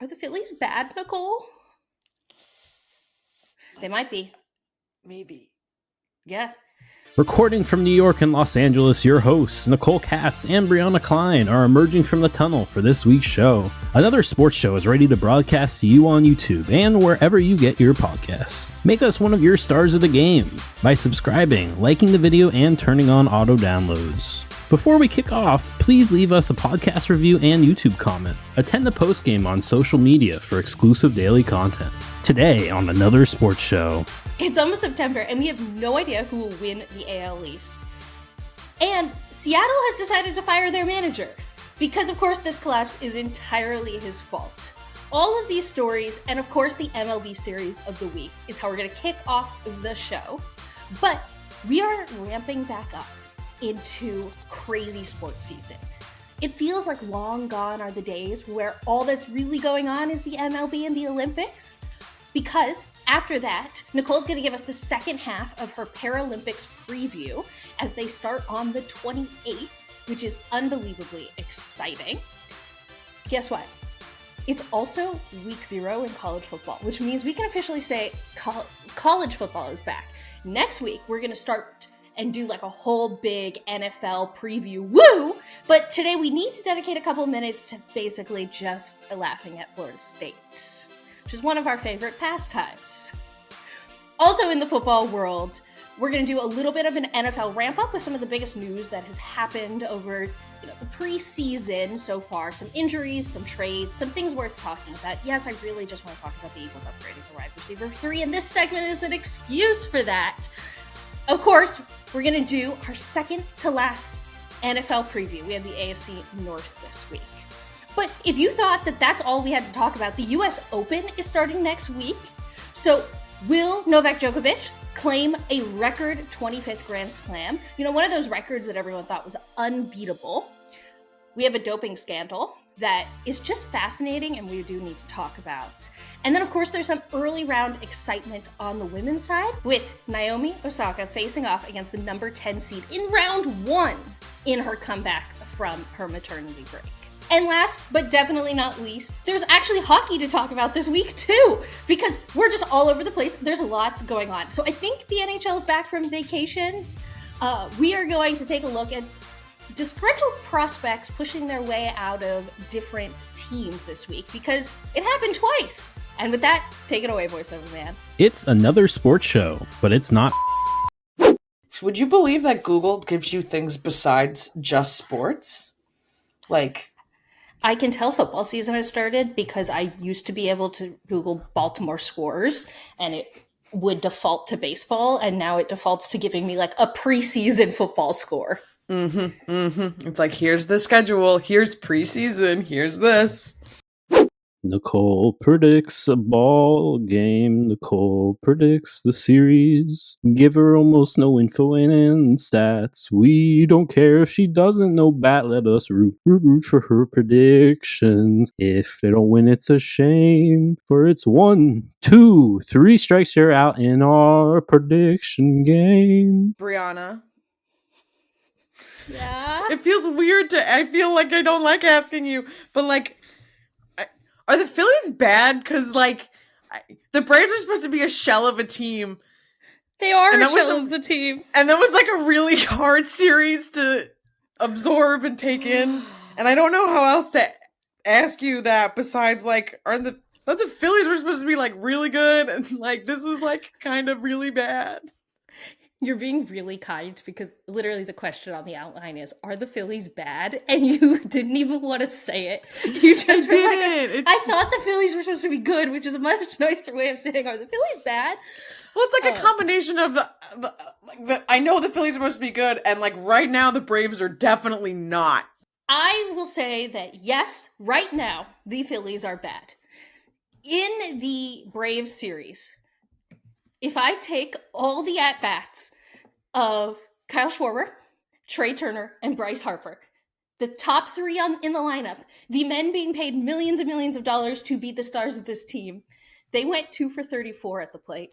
Are the Phillies bad, Nicole? They might be. Maybe. Yeah. Recording from New York and Los Angeles, your hosts, Nicole Katz and Brianna Klein, are emerging from the tunnel for this week's show. Another sports show is ready to broadcast to you on YouTube and wherever you get your podcasts. Make us one of your stars of the game by subscribing, liking the video, and turning on auto downloads. Before we kick off, please leave us a podcast review and YouTube comment. Attend the postgame on social media for exclusive daily content. Today on another sports show. It's almost September, and we have no idea who will win the AL East. And Seattle has decided to fire their manager, because of course this collapse is entirely his fault. All of these stories, and of course the MLB Series of the week, is how we're going to kick off the show. But we are ramping back up into crazy sports season. It feels like long gone are the days where all that's really going on is the MLB and the Olympics, because after that, Nicole's going to give us the second half of her Paralympics preview as they start on the 28th, which is unbelievably exciting. Guess what? It's also week 0 in college football, which means we can officially say college football is back. Next week, we're going to start and do like a whole big NFL preview. Woo! But today we need to dedicate a couple minutes to basically just laughing at Florida State, which is one of our favorite pastimes. Also in the football world, we're going to do a little bit of an NFL ramp up with some of the biggest news that has happened over the preseason so far. Some injuries, some trades, some things worth talking about. Yes, I really just want to talk about the Eagles upgrading the wide receiver 3, and this segment is an excuse for that. Of course, we're going to do our second to last NFL preview. We have the AFC North this week. But if you thought that that's all we had to talk about, the US Open is starting next week. So will Novak Djokovic claim a record 25th Grand Slam? One of those records that everyone thought was unbeatable. We have a doping scandal that is just fascinating and we do need to talk about. And then, of course, there's some early round excitement on the women's side with Naomi Osaka facing off against the number 10 seed in round 1 in her comeback from her maternity break. And last, but definitely not least, there's actually hockey to talk about this week too, because we're just all over the place. There's lots going on. So I think the NHL is back from vacation. We are going to take a look at disgruntled prospects pushing their way out of different teams this week, because it happened twice. And with that, take it away, voiceover man. It's another sports show, but it's not. Would you believe that Google gives you things besides just sports? Like, I can tell football season has started because I used to be able to Google Baltimore scores and it would default to baseball, and now it defaults to giving me like a preseason football score. It's like, here's the schedule, here's preseason, here's this. Nicole predicts a ball game. Nicole predicts the series. Give her almost no info and stats. We don't care if she doesn't know bat. Let us root for her predictions. If they don't win, it's a shame. For it's 1, 2, 3 strikes, you're out in our prediction game. Brianna. Yeah? It feels weird I feel like I don't like asking you, but like, are the Phillies bad? Because, like, the Braves are supposed to be a shell of a team. They are a shell of a team. And that was, like, a really hard series to absorb and take in. And I don't know how else to ask you that besides, like, the Phillies were supposed to be, like, really good. And, like, this was, like, kind of really bad. You're being really kind because literally the question on the outline is, are the Phillies bad? And you didn't even want to say it. You just were like, I thought the Phillies were supposed to be good, which is a much nicer way of saying, are the Phillies bad? Well, it's like a combination of I know the Phillies are supposed to be good, and like right now the Braves are definitely not. I will say that yes, right now the Phillies are bad. In the Braves series, if I take all the at-bats of Kyle Schwarber, Trey Turner, and Bryce Harper, the top 3 in the lineup, the men being paid millions and millions of dollars to be the stars of this team, they went 2 for 34 at the plate.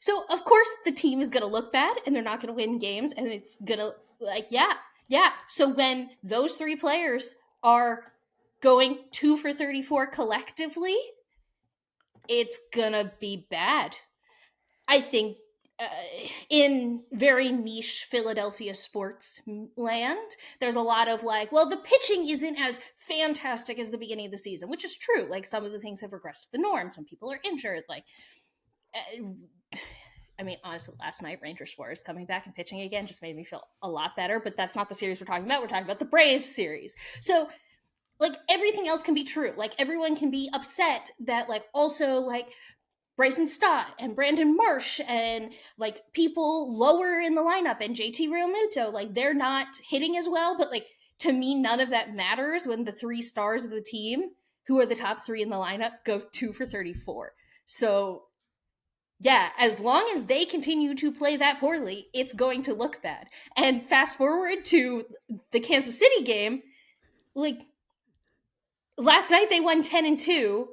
So, of course, the team is going to look bad, and they're not going to win games, and it's going to, like, yeah. So when those 3 players are going 2 for 34 collectively, it's gonna be bad. I think in very niche Philadelphia sports land, there's a lot of like, well, the pitching isn't as fantastic as the beginning of the season, which is true. Like, some of the things have regressed to the norm. Some people are injured. Like, I mean, honestly, last night, Rangers Warriors coming back and pitching again just made me feel a lot better, but that's not the series we're talking about. We're talking about the Braves series. So, like, everything else can be true. Like, everyone can be upset that, like, also, like, Bryson Stott and Brandon Marsh and, like, people lower in the lineup and JT Realmuto, like, they're not hitting as well. But, like, to me, none of that matters when the 3 stars of the team, who are the top 3 in the lineup, go 2 for 34. So, yeah, as long as they continue to play that poorly, it's going to look bad. And fast forward to the Kansas City game, like, last night they won 10-2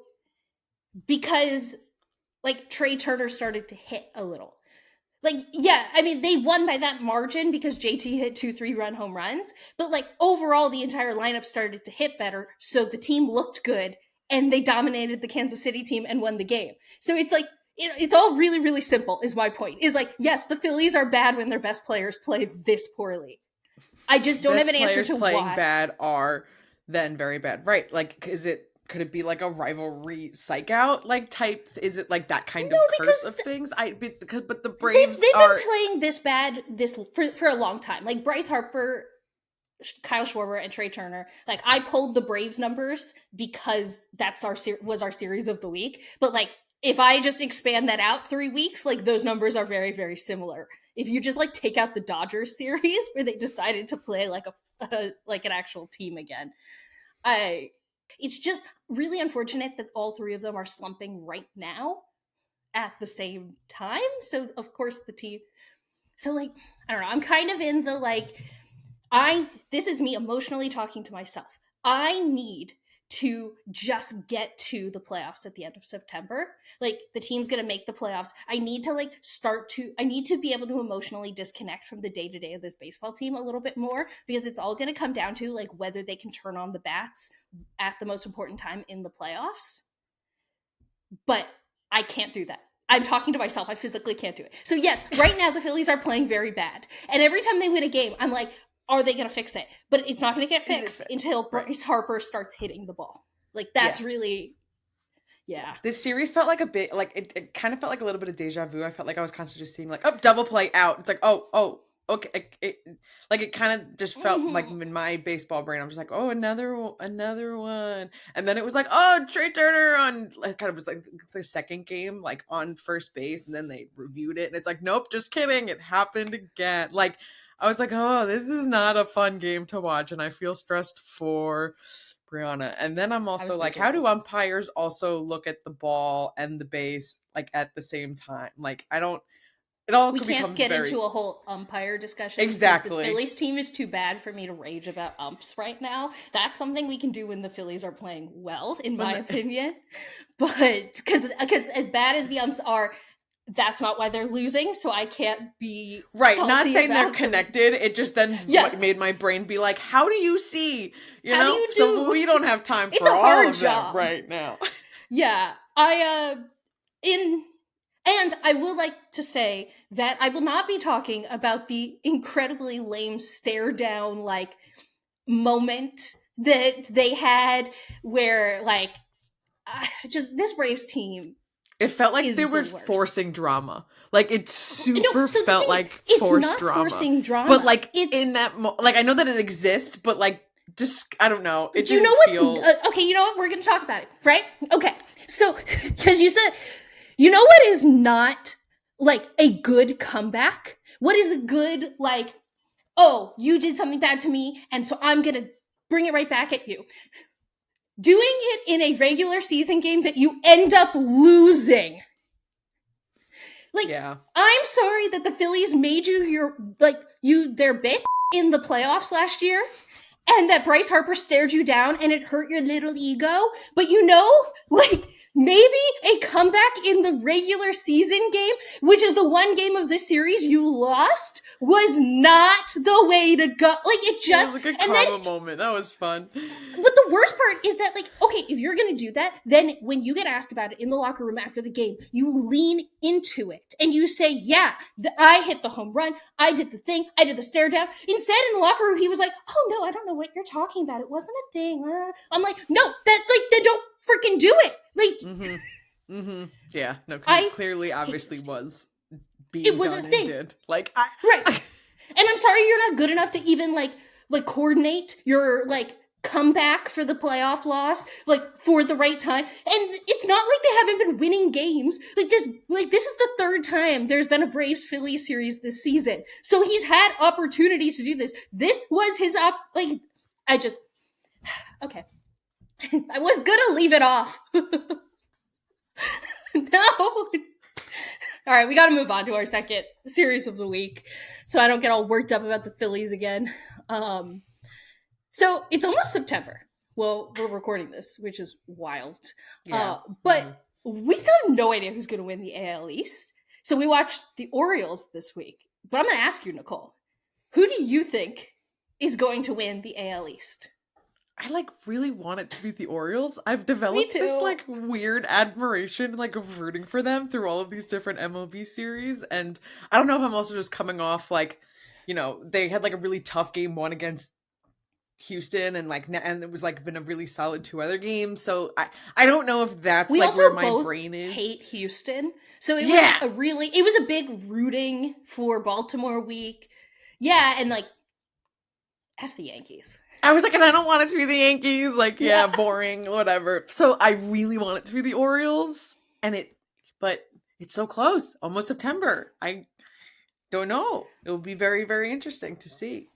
because, like, Trey Turner started to hit a little. Like, yeah, I mean, they won by that margin because JT hit 2 3-run home runs. But, like, overall, the entire lineup started to hit better, so the team looked good, and they dominated the Kansas City team and won the game. So it's like, it's all really, really simple, is my point. Is like, yes, the Phillies are bad when their best players play this poorly. I just don't have an answer to why. Playing bad are then very bad. Right. Like, could it be like a rivalry psych out like type? Is it like that kind of curse of things? But the Braves they've been playing this bad for a long time. Like, Bryce Harper, Kyle Schwarber, and Trey Turner. Like, I pulled the Braves numbers because that's was our series of the week. But, like, if I just expand that out 3 weeks, like, those numbers are very, very similar. If you just, like, take out the Dodgers series where they decided to play like like an actual team again, it's just really unfortunate that all 3 of them are slumping right now at the same time. So, of course, the team. So, like, I don't know. I'm kind of in the, like, this is me emotionally talking to myself. I need to just get to the playoffs at the end of September. Like, the team's going to make the playoffs. I need to be able to emotionally disconnect from the day-to-day of this baseball team a little bit more, because it's all going to come down to, like, whether they can turn on the bats at the most important time in the playoffs. But I can't do that. I'm talking to myself. I physically can't do it. So yes, right now the Phillies are playing very bad. And every time they win a game, I'm like, are they going to fix it? But it's not going to get fixed until Bryce Harper starts hitting the ball. Like, that's really, yeah. This series felt like a bit, like, it kind of felt like a little bit of deja vu. I felt like I was constantly just seeing, like, double play out. It's like, oh, okay. It kind of just felt like in my baseball brain, I'm just like, oh, another one. And then it was like, oh, Trey Turner on, like, kind of was like the second game, like, on first base. And then they reviewed it. And it's like, nope, just kidding. It happened again. Like, I was like, oh, this is not a fun game to watch. And I feel stressed for Brianna. And then I'm also like, how do umpires also look at the ball and the base, like, at the same time? Like, it all we becomes can't get into a whole umpire discussion. Exactly. This Phillies team is too bad for me to rage about umps right now. That's something we can do when the Phillies are playing well, in my opinion. But because as bad as the umps are, that's not why they're losing, so I can't be right. Not saying they're connected. It just then made my brain be like, "How do you see?" So we don't have time for all of that right now. Yeah, and I will like to say that I will not be talking about the incredibly lame stare down, like, moment that they had where, like, just this Braves team. It felt like they were forcing drama. Like, it felt like forced drama. It's not forcing drama. But, like, in that like, I know that it exists, but, like, just, I don't know. It do you know what's... okay, you know what? We're going to talk about it, right? Okay. So, because you said... You know what is not, like, a good comeback? What is a good, like, oh, you did something bad to me, and so I'm going to bring it right back at you. Doing it in a regular season game that you end up losing. Like, I'm sorry that the Phillies made you their bitch in the playoffs last year, and that Bryce Harper stared you down and it hurt your little ego. But like, maybe a comeback in the regular season game, which is the one game of this series you lost, was not the way to go. Like, it just... It was like a karma moment. That was fun. But the worst part is that, like, okay, if you're going to do that, then when you get asked about it in the locker room after the game, you lean into it and you say, yeah, I hit the home run. I did the thing. I did the stare down. Instead, in the locker room, he was like, oh, no, I don't know what you're talking about. It wasn't a thing. I'm like, no, then don't freaking do it. Like, yeah, no, clearly, obviously was being it was done a thing. and did. Like, right. And I'm sorry you're not good enough to even like coordinate your like comeback for the playoff loss, like for the right time. And it's not like they haven't been winning games. Like this is the third time there's been a Braves Phillies series this season. So he's had opportunities to do this. This was his okay. I was gonna leave it off. No. All right, we got to move on to our second series of the week so I don't get all worked up about the Phillies again. So it's almost September. Well, we're recording this, which is wild. Yeah. But we still have no idea who's going to win the AL East. So we watched the Orioles this week. But I'm going to ask you, Nicole, who do you think is going to win the AL East? I really want it to be the Orioles. I've developed this weird admiration, of rooting for them through all of these different MLB series. And I don't know if I'm also just coming off they had a really tough game one against Houston and it was been a really solid 2 other games. So I don't know if that's where my brain is. Hate Houston. So it was it was a big rooting for Baltimore week. Yeah, and F the Yankees. I was and I don't want it to be the Yankees. Boring, whatever. So I really want it to be the Orioles. But it's so close. Almost September. I don't know. It will be very, very interesting to see.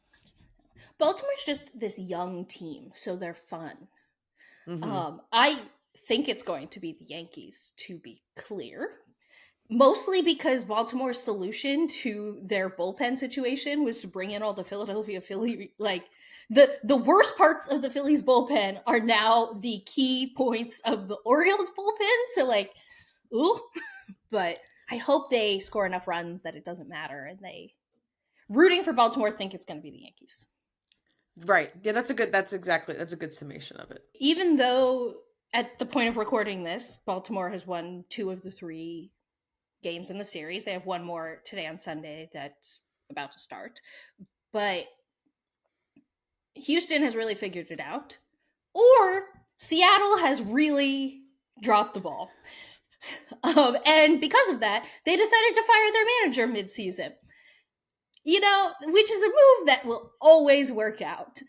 Baltimore's just this young team, so they're fun. Mm-hmm. I think it's going to be the Yankees, to be clear. Mostly because Baltimore's solution to their bullpen situation was to bring in all the Philadelphia Philly, the worst parts of the Phillies bullpen are now the key points of the Orioles bullpen. So ooh, but I hope they score enough runs that it doesn't matter. And they rooting for Baltimore think it's going to be the Yankees. Right. Yeah, that's a good summation of it. Even though at the point of recording this, Baltimore has won 2 of the 3 games in the series. They have one more today on Sunday that's about to start. But Houston has really figured it out. Or Seattle has really dropped the ball. And because of that, they decided to fire their manager mid-season. Which is a move that will always work out.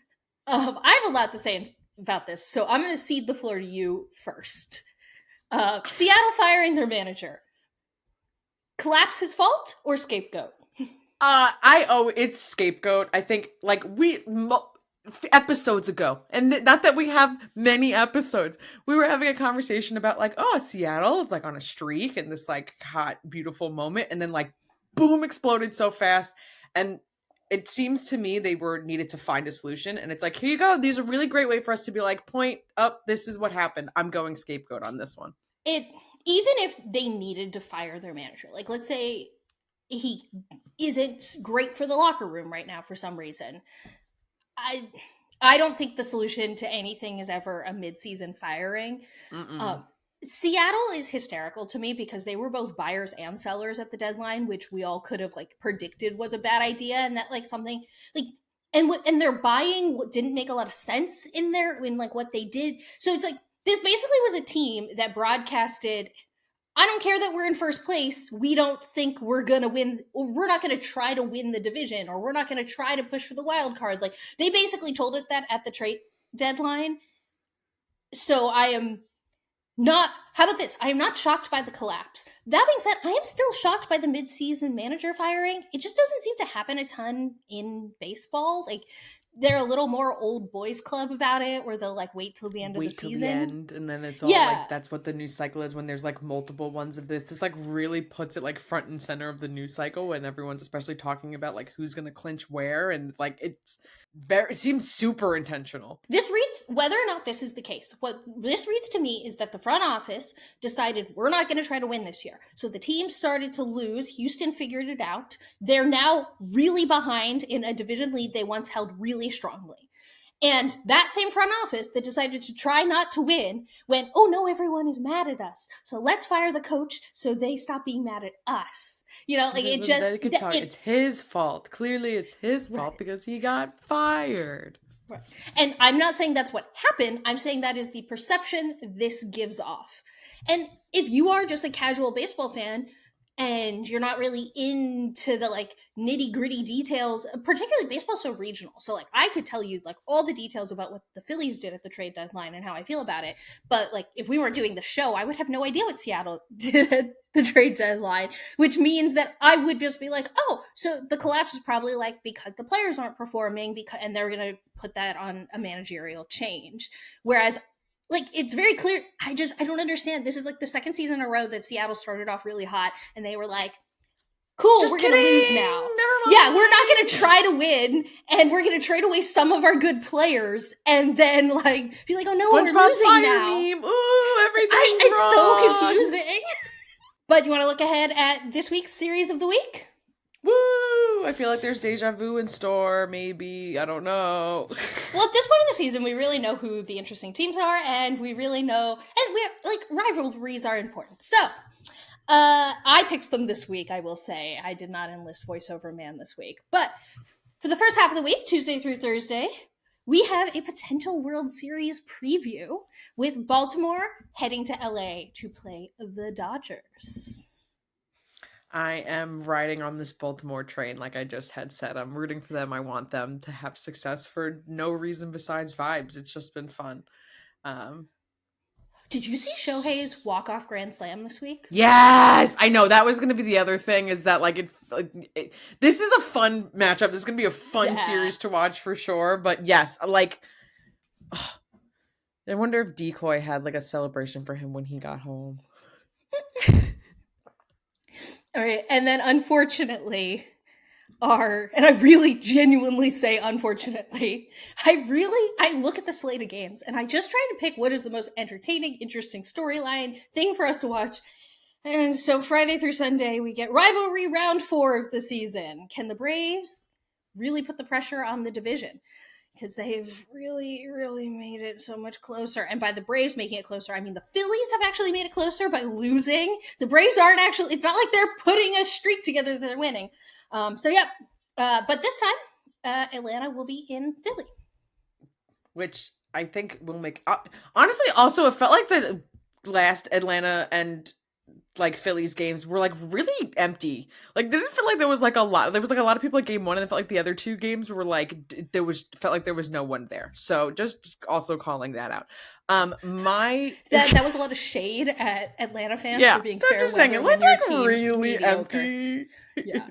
I have a lot to say about this, so I'm going to cede the floor to you first. Seattle firing their manager. Collapse his fault or scapegoat? It's scapegoat. I think episodes ago, and not that we have many episodes, we were having a conversation about Seattle, it's on a streak and this hot, beautiful moment, and then boom, exploded so fast. And it seems to me they needed to find a solution. And it's here you go. These are a really great way for us to be point up. This is what happened. I'm going scapegoat on this one. Even if they needed to fire their manager, let's say he isn't great for the locker room right now for some reason. I don't think the solution to anything is ever a mid-season firing. Seattle is hysterical to me because they were both buyers and sellers at the deadline, which we all could have predicted was a bad idea, and that something and their buying didn't make a lot of sense in what they did. So it's this basically was a team that broadcasted, I don't care that we're in first place. We don't think we're going to win. Or we're not going to try to win the division, or we're not going to try to push for the wild card. They basically told us that at the trade deadline. So I am not, how about this? I am not shocked by the collapse. That being said, I am still shocked by the mid-season manager firing. It just doesn't seem to happen a ton in baseball. They're a little more old boys club about it, where they'll wait till the end of the season. Wait till the end, and then it's all that's what the news cycle is when there's multiple ones of this. This really puts it front and center of the news cycle when everyone's especially talking about who's gonna clinch where, and it's it seems super intentional. This reads, whether or not this is the case, what this reads to me is that the front office decided we're not going to try to win this year. So the team started to lose. Houston figured it out. They're now really behind in a division lead they once held really strongly. And that same front office that decided to try not to win went, oh no, everyone is mad at us. So let's fire the coach so they stop being mad at us. You know, like it just... it's his fault. Clearly it's his fault because he got fired. Right. And I'm not saying that's what happened. I'm saying that is the perception this gives off. And if you are just a casual baseball fan and you're not really into the like nitty gritty details, particularly baseball's so regional. So like I could tell you like all the details about what the Phillies did at the trade deadline and how I feel about it. But like if we weren't doing the show, I would have no idea what Seattle did at the trade deadline, which means that I would just be like, oh, so the collapse is probably like because the players aren't performing and they're going to put that on a managerial change. Whereas like, it's very clear. I don't understand. This is like the second season in a row that Seattle started off really hot and they were like, cool, we're going to lose now. Yeah, we're not going to try to win and we're going to trade away some of our good players and then like be like, oh no, we're losing now. Meme. Ooh, everything's it's wrong. so confusing. But you want to look ahead at this week's series of the week? Woo! I feel like there's deja vu in store, maybe. I don't know. Well, at this point in the season, we really know who the interesting teams are, and we really know, and rivalries are important. So, I picked them this week, I will say. I did not enlist voiceover man this week. But for the first half of the week, Tuesday through Thursday, we have a potential World Series preview with Baltimore heading to LA to play the Dodgers. I am riding on this Baltimore train, like I just had said. I'm rooting for them. I want them to have success for no reason besides vibes. It's just been fun. Did you see Shohei's walk-off grand slam this week? Yes! I know. That was going to be the other thing, is that this is a fun matchup. This is going to be a fun series to watch for sure. But yes, I wonder if Decoy had like a celebration for him when he got home. All right, and then unfortunately, and I really genuinely say unfortunately, I look at the slate of games and I just try to pick what is the most entertaining, interesting storyline thing for us to watch. And so Friday through Sunday, we get rivalry round 4 of the season. Can the Braves really put the pressure on the division? Because they've really, really made it so much closer. And by the Braves making it closer, I mean the Phillies have actually made it closer by losing. The Braves aren't actually, it's not like they're putting a streak together that they're winning. But this time, Atlanta will be in Philly. Which I think will make, honestly, also it felt like the last Atlanta and like Phillies games were like really empty. Like they didn't feel like there was like a lot. There was like a lot of people at game 1, and it felt like the other 2 games were like felt like there was no one there. So just also calling that out. That was a lot of shade at Atlanta fans for being fair just weather saying, it when looked your like team's really mediocre. empty. Yeah.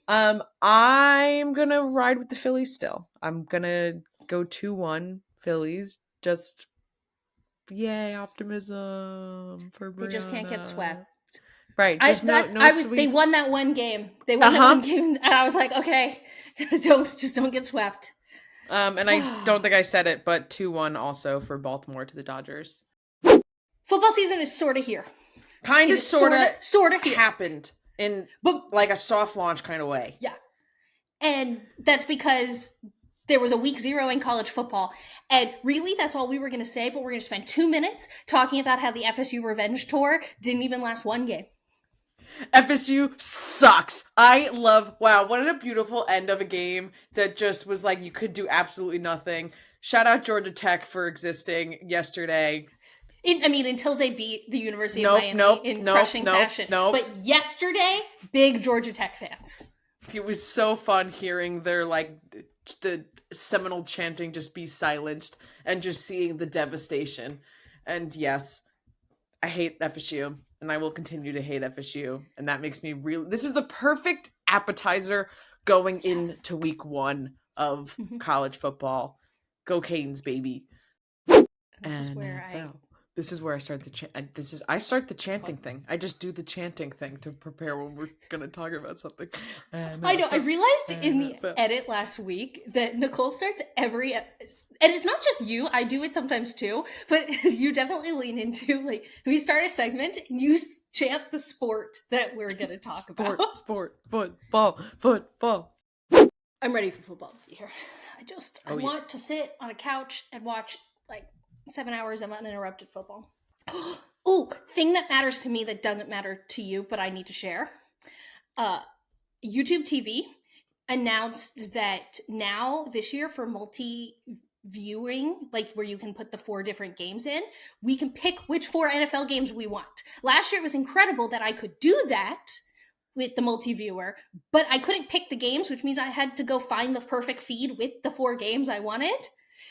I'm gonna ride with the Phillies still. I'm gonna go 2-1 Phillies. Just yay, optimism for Brianna. They just can't get swept. Right. They won that one game. They won that one game, and I was like, okay, don't get swept. And I don't think I said it, but 2-1 also for Baltimore to the Dodgers. Football season is sort of here. Kind of, sort of here. Happened in like a soft launch kind of way. Yeah. And that's because there was a week 0 in college football. And really, that's all we were going to say, but we're going to spend 2 minutes talking about how the FSU Revenge Tour didn't even last one game. FSU sucks. Wow, what a beautiful end of a game that just was like, you could do absolutely nothing. Shout out Georgia Tech for existing yesterday. Until they beat the University of Miami in crushing fashion. But yesterday, big Georgia Tech fans. It was so fun hearing their, the Seminole chanting just be silenced and just seeing the devastation. And yes, I hate FSU, and I will continue to hate FSU. And that makes me this is the perfect appetizer going into week 1 of college football. Go Canes, baby. This is where This is where I start the I start the chanting thing. I just do the chanting thing to prepare when we're gonna talk about something. I know. I realized in the edit last week that Nicole starts every, and it's not just you. I do it sometimes too, but you definitely lean into like we start a segment and you chant the sport that we're gonna talk about. Sport, football. I'm ready for football to be here. I want to sit on a couch and watch like 7 hours of uninterrupted football. Ooh, thing that matters to me that doesn't matter to you, but I need to share. YouTube TV announced that now this year for multi-viewing, like where you can put the 4 different games in, we can pick which 4 NFL games we want. Last year it was incredible that I could do that with the multi-viewer, but I couldn't pick the games, which means I had to go find the perfect feed with the 4 games I wanted.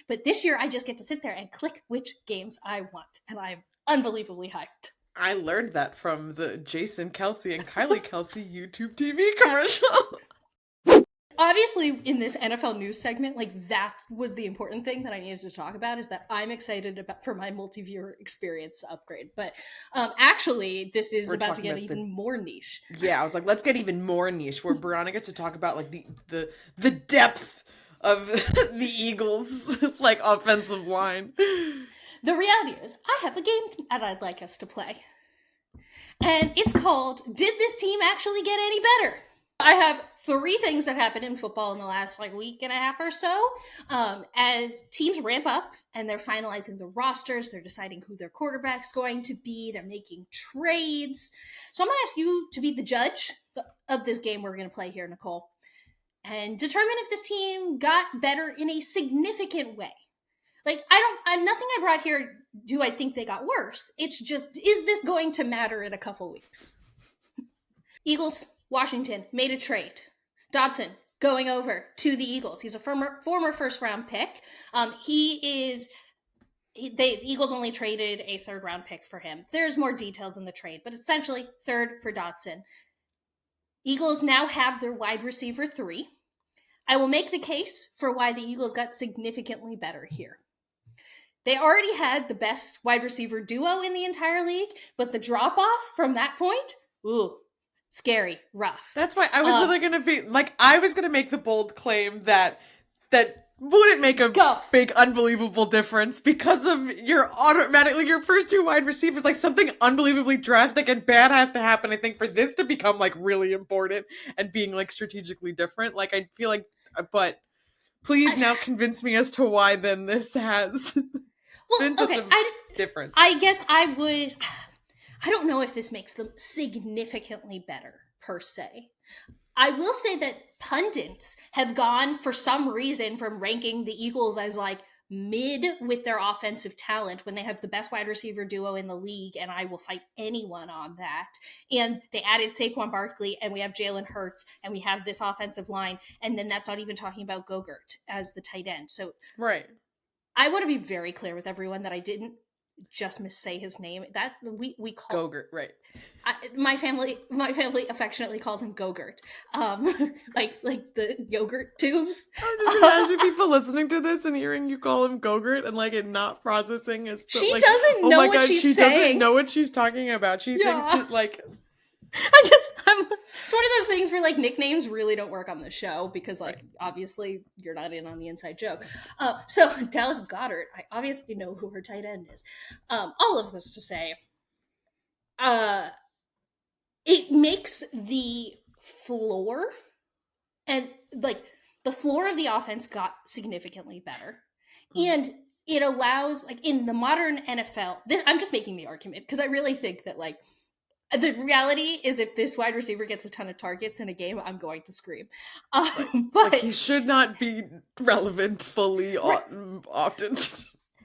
But this year, I just get to sit there and click which games I want. And I'm unbelievably hyped. I learned that from the Jason Kelsey and Kylie Kelsey YouTube TV commercial. Obviously, in this NFL news segment, like that was the important thing that I needed to talk about, is that I'm excited for my multi-viewer experience to upgrade. But actually, this is about to get even more niche. Yeah, I was like, let's get even more niche, where Brianna gets to talk about like the depth of the Eagles like offensive line. The reality is, I have a game that I'd like us to play. And it's called, Did This Team Actually Get Any Better? I have 3 things that happened in football in the last like week and a half or so. As teams ramp up and they're finalizing the rosters, they're deciding who their quarterback's going to be, they're making trades. So I'm going to ask you to be the judge of this game we're going to play here, Nicole, and determine if this team got better in a significant way. Like, nothing I brought here do I think they got worse. It's just, is this going to matter in a couple weeks? Eagles, Washington, made a trade. Dodson going over to the Eagles. He's a former first-round pick. The Eagles only traded a third-round pick for him. There's more details in the trade, but essentially, third for Dodson. Eagles now have their wide receiver 3. I will make the case for why the Eagles got significantly better here. They already had the best wide receiver duo in the entire league, but the drop-off from that point, ooh, scary, rough. That's why I was really going to be, like, I was going to make the bold claim that wouldn't make a big, unbelievable difference because of your first 2 wide receivers. Like, something unbelievably drastic and bad has to happen, I think, for this to become, like, really important and being, like, strategically different. Like, I feel like, but please now convince me as to why then this has been such a difference. I guess I don't know if this makes them significantly better, per se. I will say that pundits have gone, for some reason, from ranking the Eagles as like mid with their offensive talent when they have the best wide receiver duo in the league, and I will fight anyone on that. And they added Saquon Barkley, and we have Jalen Hurts, and we have this offensive line, and then that's not even talking about Gogurt as the tight end. So right. I want to be very clear with everyone that I didn't just missay his name. That we call Gogurt, right? My family affectionately calls him Gogurt, like the yogurt tubes. I'm just imagining people listening to this and hearing you call him Gogurt and like it not processing as she like, doesn't know what she's saying. She doesn't know what she's talking about. She thinks that like. It's one of those things where like nicknames really don't work on the show because like obviously you're not in on the inside joke. So Dallas Goedert, I obviously know who her tight end is. All of this to say, it makes the floor and like the floor of the offense got significantly better, and it allows like in the modern NFL. I'm just making the argument because I really think that like. The reality is if this wide receiver gets a ton of targets in a game, I'm going to scream. But he should not be relevant fully often.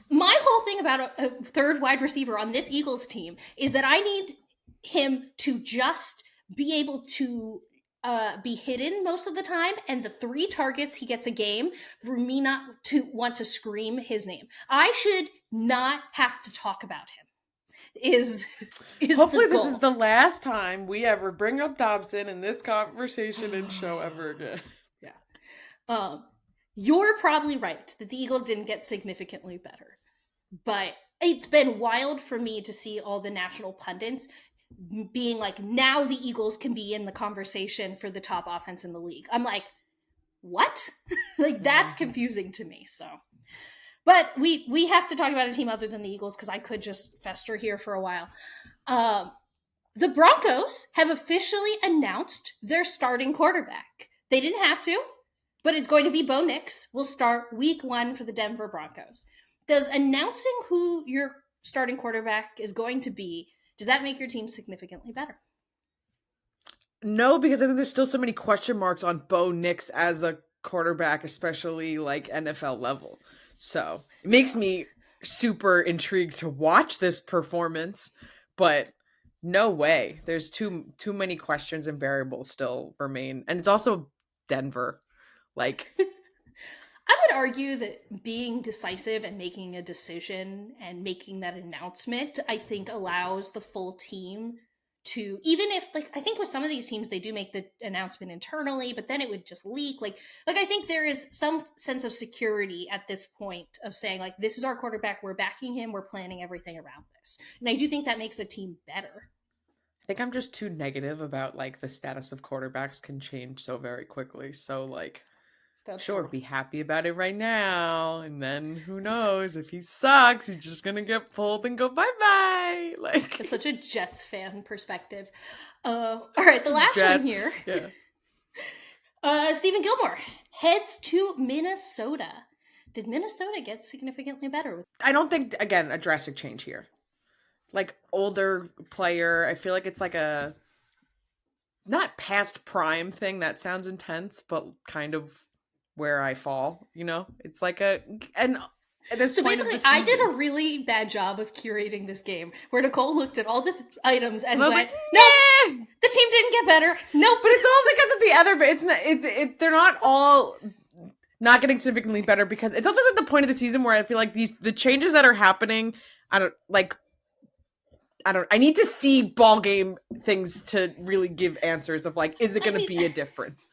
My whole thing about a third wide receiver on this Eagles team is that I need him to just be able to be hidden most of the time, and the 3 targets he gets a game for me not to want to scream his name. I should not have to talk about him. Is hopefully this is the last time we ever bring up Dobson in this conversation and show ever again. Yeah. You're probably right that the Eagles didn't get significantly better, but it's been wild for me to see all the national pundits being like, now the Eagles can be in the conversation for the top offense in the league. I'm like, what? Like, that's confusing to me. So, but we have to talk about a team other than the Eagles, because I could just fester here for a while. The Broncos have officially announced their starting quarterback. They didn't have to, but it's going to be Bo Nix. Will start week 1 for the Denver Broncos. Does announcing who your starting quarterback is going to be, does that make your team significantly better? No, because I think there's still so many question marks on Bo Nix as a quarterback, especially like NFL level. So it makes me super intrigued to watch this performance, but no way. There's too many questions and variables still remain. And it's also Denver. Like, I would argue that being decisive and making a decision and making that announcement, I think, allows the full team to, even if, like, I think with some of these teams, they do make the announcement internally, but then it would just leak. Like I think there is some sense of security at this point of saying, like, this is our quarterback, we're backing him, we're planning everything around this. And I do think that makes a team better. I think I'm just too negative about, like, the status of quarterbacks can change so very quickly. So, like, That's sure, true. be happy about it right now, and then who knows, if he sucks, he's just gonna get pulled and go bye-bye. Like, It's such a Jets fan perspective. All right, the last Jets, one here. yeah. Stephen Gilmore heads to Minnesota. Did Minnesota get significantly better? I don't think, again, a drastic change here. Like, older player, I feel like it's like a not past prime thing, that sounds intense, but kind of where I fall, you know? It's like a, and at this So point of basically, the I did season- a really bad job of curating this game, where Nicole looked at all the items and I was went, like, nope, the team didn't get better. Nope. But it's all because of the other, but it's not, they're not all not getting significantly better, because it's also at the point of the season where I feel like the changes that are happening, I need to see ball game things to really give answers of, like, is it going to be a difference?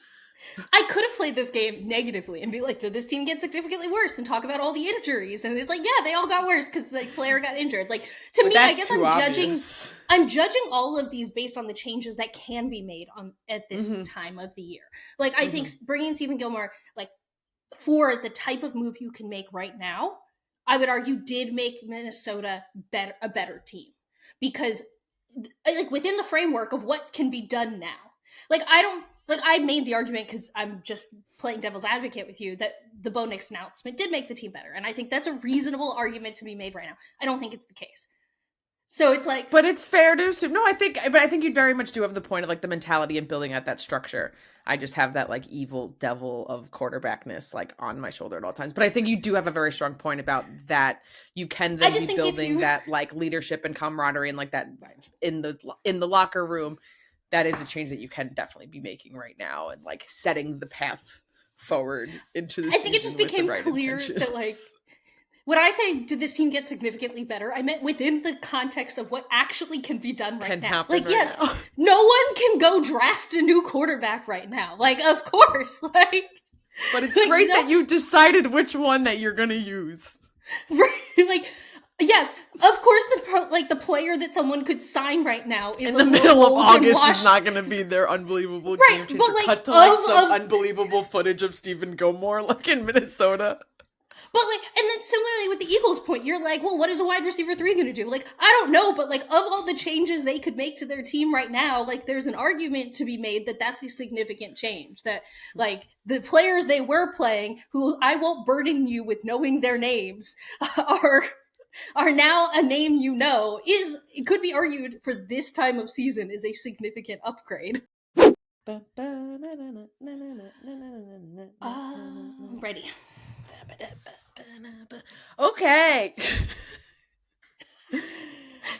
I could have played this game negatively and be like, did this team get significantly worse? And talk about all the injuries. And it's like, yeah, they all got worse because the player got injured. Like, to me, I guess I'm judging all of these based on the changes that can be made at this time of the year. Like, I think bringing Stephen Gilmore, like, for the type of move you can make right now, I would argue did make Minnesota a better team. Because, like, within the framework of what can be done now. I made the argument, because I'm just playing devil's advocate with you, that the Bo Nix announcement did make the team better. And I think that's a reasonable argument to be made right now. I don't think it's the case. So it's like... But it's fair to assume... No, I think you very much do have the point of, like, the mentality and building out that structure. I just have that, like, evil devil of quarterbackness, like, on my shoulder at all times. But I think you do have a very strong point about that. You can then be building that, like, leadership and camaraderie and, like, that in the locker room. That is a change that you can definitely be making right now, and, like, setting the path forward into the season. I think it just became clear that, like, when I say, did this team get significantly better, I meant within the context of what actually can be done right now. Like, yes, no one can go draft a new quarterback right now. Like, of course. Like, but it's great that you decided which one that you're going to use. Right. Like, yes, of course, the player that someone could sign right now is in the middle of August is not going to be their unbelievable game changer. But, like, cut to, like, some unbelievable footage of Stephen Gilmore, like, in Minnesota. But, like, and then similarly with the Eagles point, you're like, well, what is a wide receiver 3 going to do? Like, I don't know, but, like, of all the changes they could make to their team right now, like, there's an argument to be made that that's a significant change. That, like, the players they were playing, who I won't burden you with knowing their names, are now a name you know, it could be argued for this time of season is a significant upgrade. Ready. Okay.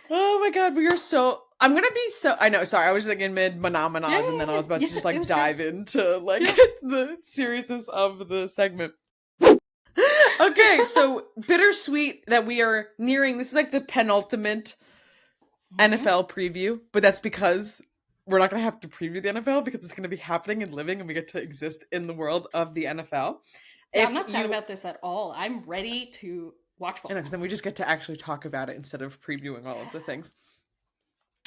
Oh my god, we are so... I'm gonna be so... I know, sorry, I was like in mid-monomonaz, and then I was about to just, like, dive into, like, the seriousness of the segment. Okay, so bittersweet that we are nearing... This is, like, the penultimate NFL preview, but that's because we're not gonna have to preview the NFL, because it's gonna be happening and living, and we get to exist in the world of the NFL. Yeah, I'm not sad about this at all. I'm ready to watch I know, football. because then we just get to actually talk about it instead of previewing all of the things.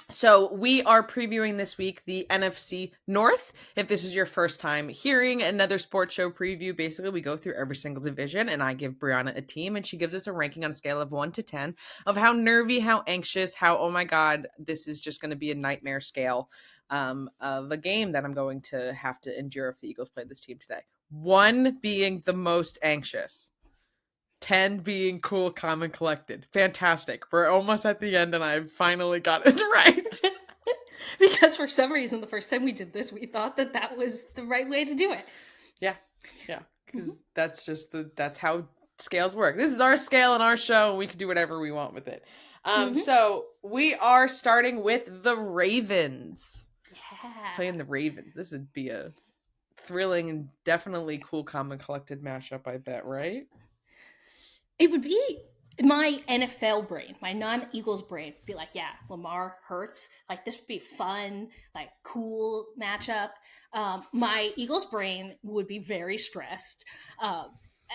So we are previewing this week the NFC North. If this is your first time hearing another sports show preview, basically we go through every single division and I give Brianna a team and she gives us a ranking on a scale of 1 to 10 of how nervy, how anxious, how, oh my God, this is just going to be a nightmare scale of a game that I'm going to have to endure if the Eagles play this team today. 1 being the most anxious. 10 being cool, calm, and collected. Fantastic. We're almost at the end and I finally got it right. Because for some reason, the first time we did this, we thought that was the right way to do it. Yeah. Because that's how scales work. This is our scale and our show and we can do whatever we want with it. So we are starting with the Ravens. Yeah. Playing the Ravens. This would be a thrilling and definitely cool, calm, and collected mashup, I bet, right? It would be my NFL brain, my non-Eagles brain, be like, yeah, Lamar Hurts. Like, this would be fun, like, cool matchup. My Eagles brain would be very stressed.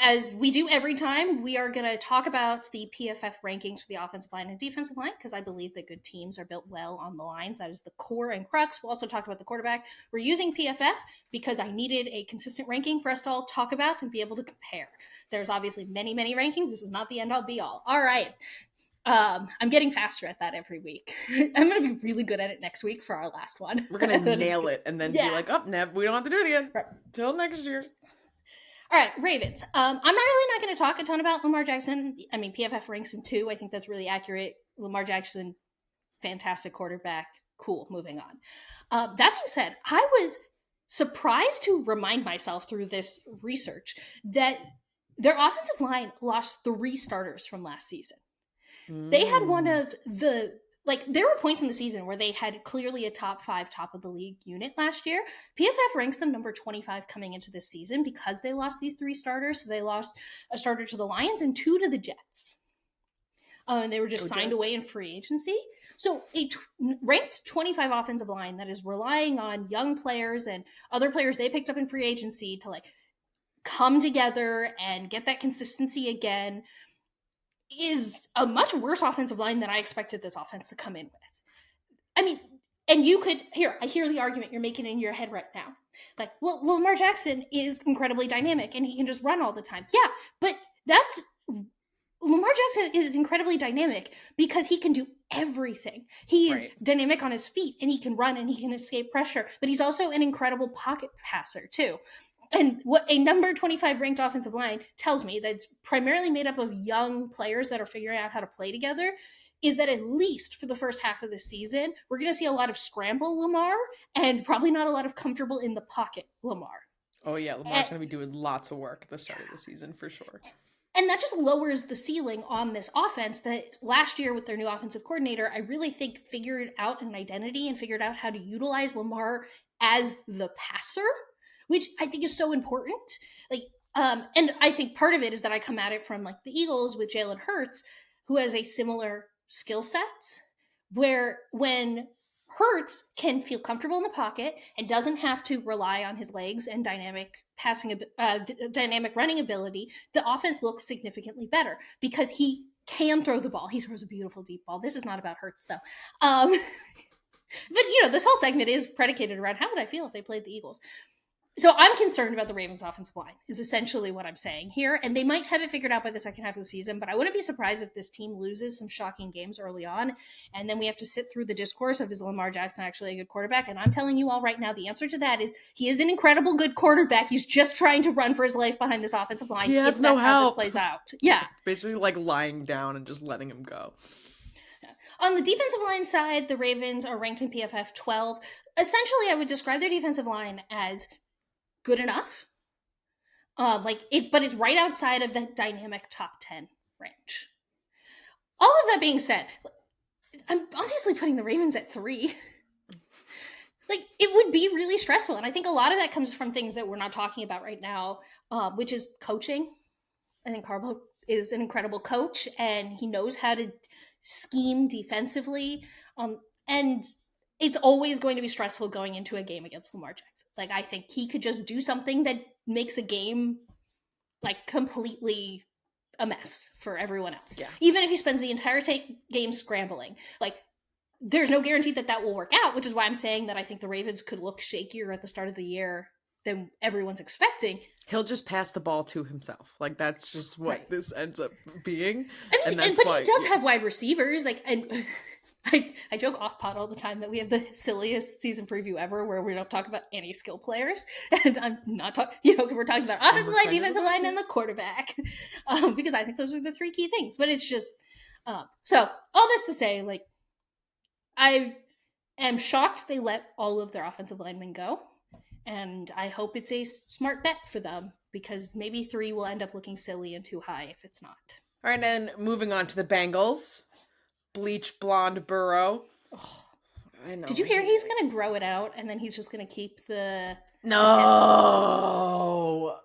As we do every time, we are going to talk about the PFF rankings for the offensive line and defensive line, because I believe that good teams are built well on the lines. That is the core and crux. We'll also talk about the quarterback. We're using PFF because I needed a consistent ranking for us to all talk about and be able to compare. There's obviously many, many rankings. This is not the end all be all. All right. I'm getting faster at that every week. I'm going to be really good at it next week for our last one. We're going to nail it and then be like, oh, we don't have to do it again. Right. Till next year. All right, Ravens. I'm not going to talk a ton about Lamar Jackson. I mean, PFF ranks him 2. I think that's really accurate. Lamar Jackson, fantastic quarterback. Cool, moving on. That being said, I was surprised to remind myself through this research that their offensive line lost 3 starters from last season. They had one of the... Like, there were points in the season where they had clearly a top 5, top of the league unit last year. PFF ranks them number 25 coming into this season because they lost these 3 starters. So they lost a starter to the Lions and 2 to the Jets. And they were just signed away in free agency. So a ranked 25 offensive line that is relying on young players and other players they picked up in free agency to, like, come together and get that consistency again is a much worse offensive line than I expected this offense to come in with. I mean, and you could, I hear the argument you're making in your head right now. Like, well, Lamar Jackson is incredibly dynamic and he can just run all the time. Yeah, but Lamar Jackson is incredibly dynamic because he can do everything. He is dynamic on his feet and he can run and he can escape pressure, but he's also an incredible pocket passer too. And what a number 25 ranked offensive line tells me that's primarily made up of young players that are figuring out how to play together is that at least for the first half of the season, we're going to see a lot of scramble Lamar and probably not a lot of comfortable in the pocket Lamar. Oh yeah, Lamar's going to be doing lots of work at the start of the season for sure. And that just lowers the ceiling on this offense that last year with their new offensive coordinator, I really think figured out an identity and figured out how to utilize Lamar as the passer, which I think is so important. Like, and I think part of it is that I come at it from like the Eagles with Jalen Hurts, who has a similar skill set, where when Hurts can feel comfortable in the pocket and doesn't have to rely on his legs and dynamic running ability, the offense looks significantly better because he can throw the ball. He throws a beautiful deep ball. This is not about Hurts though. But this whole segment is predicated around how would I feel if they played the Eagles. So I'm concerned about the Ravens offensive line is essentially what I'm saying here. And they might have it figured out by the second half of the season, but I wouldn't be surprised if this team loses some shocking games early on. And then we have to sit through the discourse of is Lamar Jackson actually a good quarterback? And I'm telling you all right now, the answer to that is he is an incredible good quarterback. He's just trying to run for his life behind this offensive line. He has if that's no how help. This plays out. Yeah. Basically like lying down and just letting him go. On the defensive line side, the Ravens are ranked in PFF 12. Essentially, I would describe their defensive line as good enough, but it's right outside of the dynamic top 10 range. All of that being said, I'm obviously putting the Ravens at 3. Like, it would be really stressful, and I think a lot of that comes from things that we're not talking about right now, which is coaching. I think Harbaugh is an incredible coach, and he knows how to scheme defensively, and it's always going to be stressful going into a game against Lamar Jackson. Like, I think he could just do something that makes a game, like, completely a mess for everyone else. Yeah. Even if he spends the entire game scrambling, like, there's no guarantee that that will work out, which is why I'm saying that I think the Ravens could look shakier at the start of the year than everyone's expecting. He'll just pass the ball to himself. Like, that's just what this ends up being. I mean, but he does have wide receivers. Like, and I joke off pod all the time that we have the silliest season preview ever where we don't talk about any skill players. And I'm not talking, we're talking about offensive line, defensive line, and the quarterback. Because I think those are the three key things. But it's just, so all this to say, like, I am shocked they let all of their offensive linemen go. And I hope it's a smart bet for them because maybe 3 will end up looking silly and too high if it's not. All right, and moving on to the Bengals. Bleach blonde Burrow. Oh, I know. did you hear he's going to grow it out and then he's just going to keep the... No!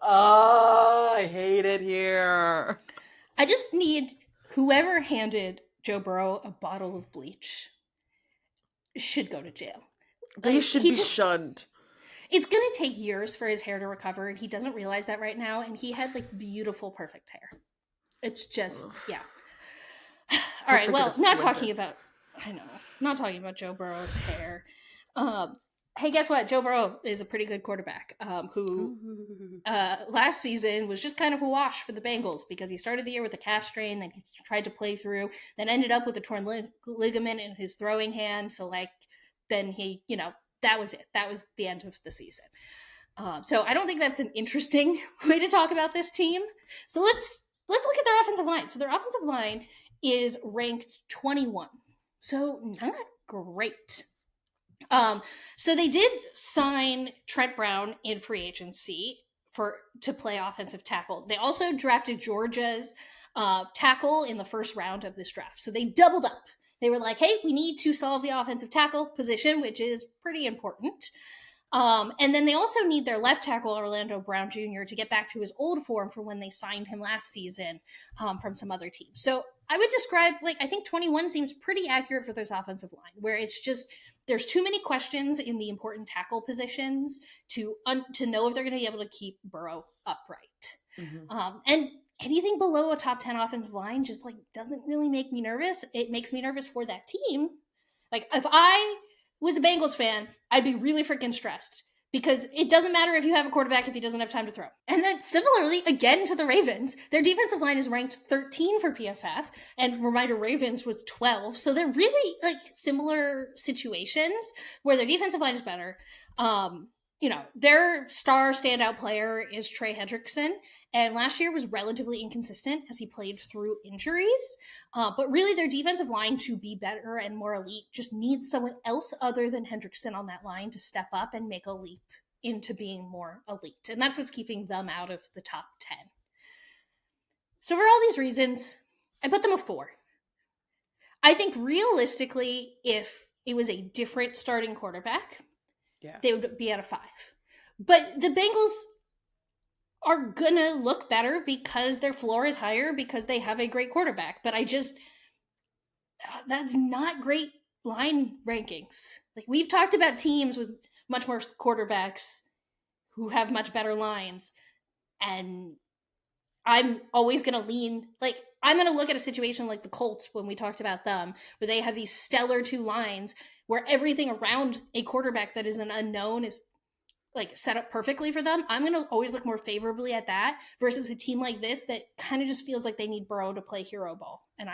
Oh, I hate it here. I just need whoever handed Joe Burrow a bottle of bleach should go to jail. They should be shunned. It's going to take years for his hair to recover, and he doesn't realize that right now, and he had, like, beautiful, perfect hair. It's just, yeah. All right, well, not talking about Joe Burrow's hair. Hey, guess what? Joe Burrow is a pretty good quarterback who last season was just kind of a wash for the Bengals because he started the year with a calf strain, then he tried to play through, then ended up with a torn ligament in his throwing hand, so, like, then he, that was it. That was the end of the season. So I don't think that's an interesting way to talk about this team. So let's look at their offensive line. So their offensive line is ranked 21. So not great. So they did sign Trent Brown in free agency to play offensive tackle. They also drafted Georgia's tackle in the first round of this draft. So they doubled up. They were like, hey, we need to solve the offensive tackle position, which is pretty important. And then they also need their left tackle, Orlando Brown Jr., to get back to his old form for when they signed him last season from some other team. So I would describe, I think 21 seems pretty accurate for this offensive line, where it's just there's too many questions in the important tackle positions to know if they're going to be able to keep Burrow upright. Mm-hmm. And anything below a top 10 offensive line just doesn't really make me nervous. It makes me nervous for that team. Like, if I was a Bengals fan, I'd be really freaking stressed because it doesn't matter if you have a quarterback if he doesn't have time to throw. And then similarly, again to the Ravens, their defensive line is ranked 13 for PFF, and reminder, Ravens was 12. So they're really similar situations where their defensive line is better. Their star standout player is Trey Hendrickson, and last year was relatively inconsistent as he played through injuries. But really, their defensive line to be better and more elite just needs someone else other than Hendrickson on that line to step up and make a leap into being more elite. And that's what's keeping them out of the top 10. So for all these reasons, I put them a 4. I think realistically, if it was a different starting quarterback, they would be at a 5. But the Bengals are gonna look better because their floor is higher because they have a great quarterback. But that's not great line rankings. We've talked about teams with much more quarterbacks who have much better lines, and I'm always gonna lean I'm gonna look at a situation like the Colts when we talked about them, where they have these stellar 2 lines where everything around a quarterback that is an unknown is set up perfectly for them. I'm going to always look more favorably at that versus a team like this that kind of just feels like they need Burrow to play hero ball. And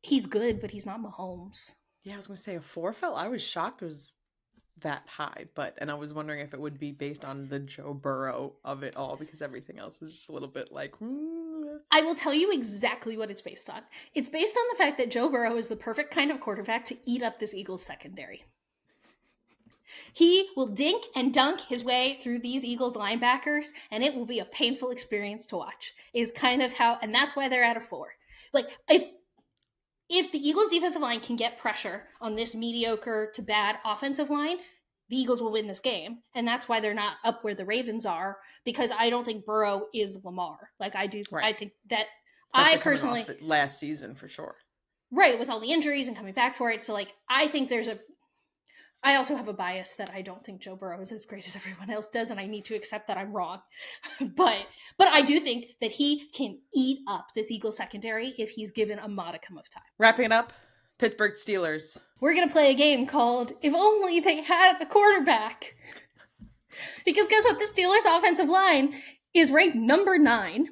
he's good, but he's not Mahomes. Yeah, I was going to say a 4 I was shocked it was that high, and I was wondering if it would be based on the Joe Burrow of it all because everything else is just a little bit I will tell you exactly what it's based on. It's based on the fact that Joe Burrow is the perfect kind of quarterback to eat up this Eagles secondary. He will dink and dunk his way through these Eagles linebackers, and it will be a painful experience to watch. Is kind of how, and that's why they're at a 4. If the Eagles defensive line can get pressure on this mediocre to bad offensive line, the Eagles will win this game. And that's why they're not up where the Ravens are, because I don't think Burrow is Lamar. I do. Right. I think that especially I personally last season for sure. Right. With all the injuries and coming back for it. So I think there's I also have a bias that I don't think Joe Burrow is as great as everyone else does, and I need to accept that I'm wrong. but I do think that he can eat up this Eagles secondary if he's given a modicum of time. Wrapping it up, Pittsburgh Steelers. We're going to play a game called If Only They Had a Quarterback. Because guess what? The Steelers' offensive line is ranked number 9.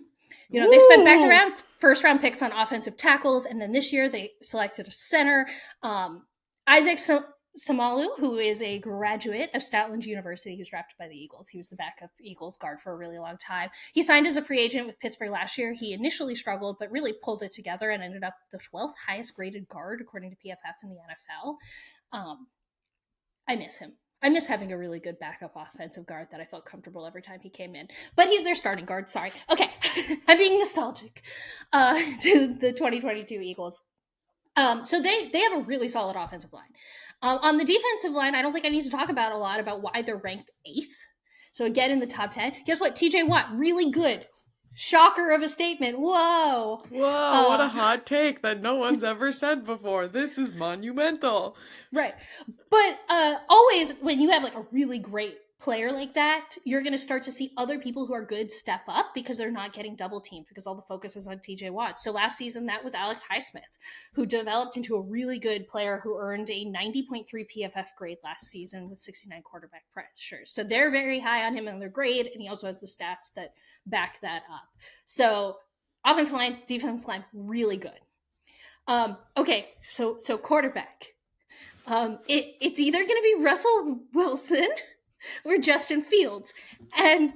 You know, they spent back-to-round first-round picks on offensive tackles, and then this year they selected a center. Isaac Samalu, who is a graduate of Stoutland University, who was drafted by the Eagles. He was the backup Eagles guard for a really long time. He signed as a free agent with Pittsburgh last year. He initially struggled, but really pulled it together and ended up the 12th highest graded guard, according to PFF in the NFL. I miss him. I miss having a really good backup offensive guard that I felt comfortable every time he came in. But he's their starting guard, sorry. Okay, I'm being nostalgic to the 2022 Eagles. So they have a really solid offensive line. On the defensive line, I don't think I need to talk about a lot about why they're ranked 8th. So again, in the top 10. Guess what? TJ Watt, really good. Shocker of a statement. Whoa. Whoa, what a hot take that no one's ever said before. This is monumental. Right. But always when you have like a really great player like that, you're going to start to see other people who are good step up because they're not getting double teamed because all the focus is on TJ Watt. So last season, that was Alex Highsmith, who developed into a really good player who earned a 90.3 PFF grade last season with 69 quarterback pressures. So they're very high on him in their grade, and he also has the stats that back that up. So offensive line, defensive line, really good. Okay, so quarterback. It's either going to be Russell Wilson or Justin Fields. And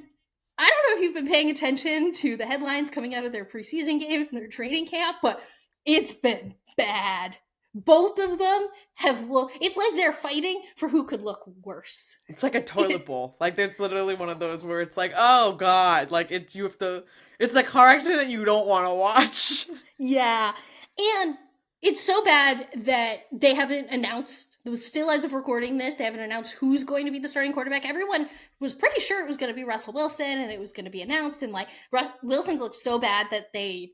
I don't know if you've been paying attention to the headlines coming out of their preseason game and their training camp, but it's been bad. Both of them have it's like they're fighting for who could look worse. It's like a toilet bowl. Like, it's literally one of those where it's like, oh God, like it's like car accident that you don't want to watch. Yeah. And it's so bad that they haven't announced, still as of recording this, they haven't announced who's going to be the starting quarterback. Everyone was pretty sure it was going to be Russell Wilson and it was going to be announced. And like Wilson's looked so bad that they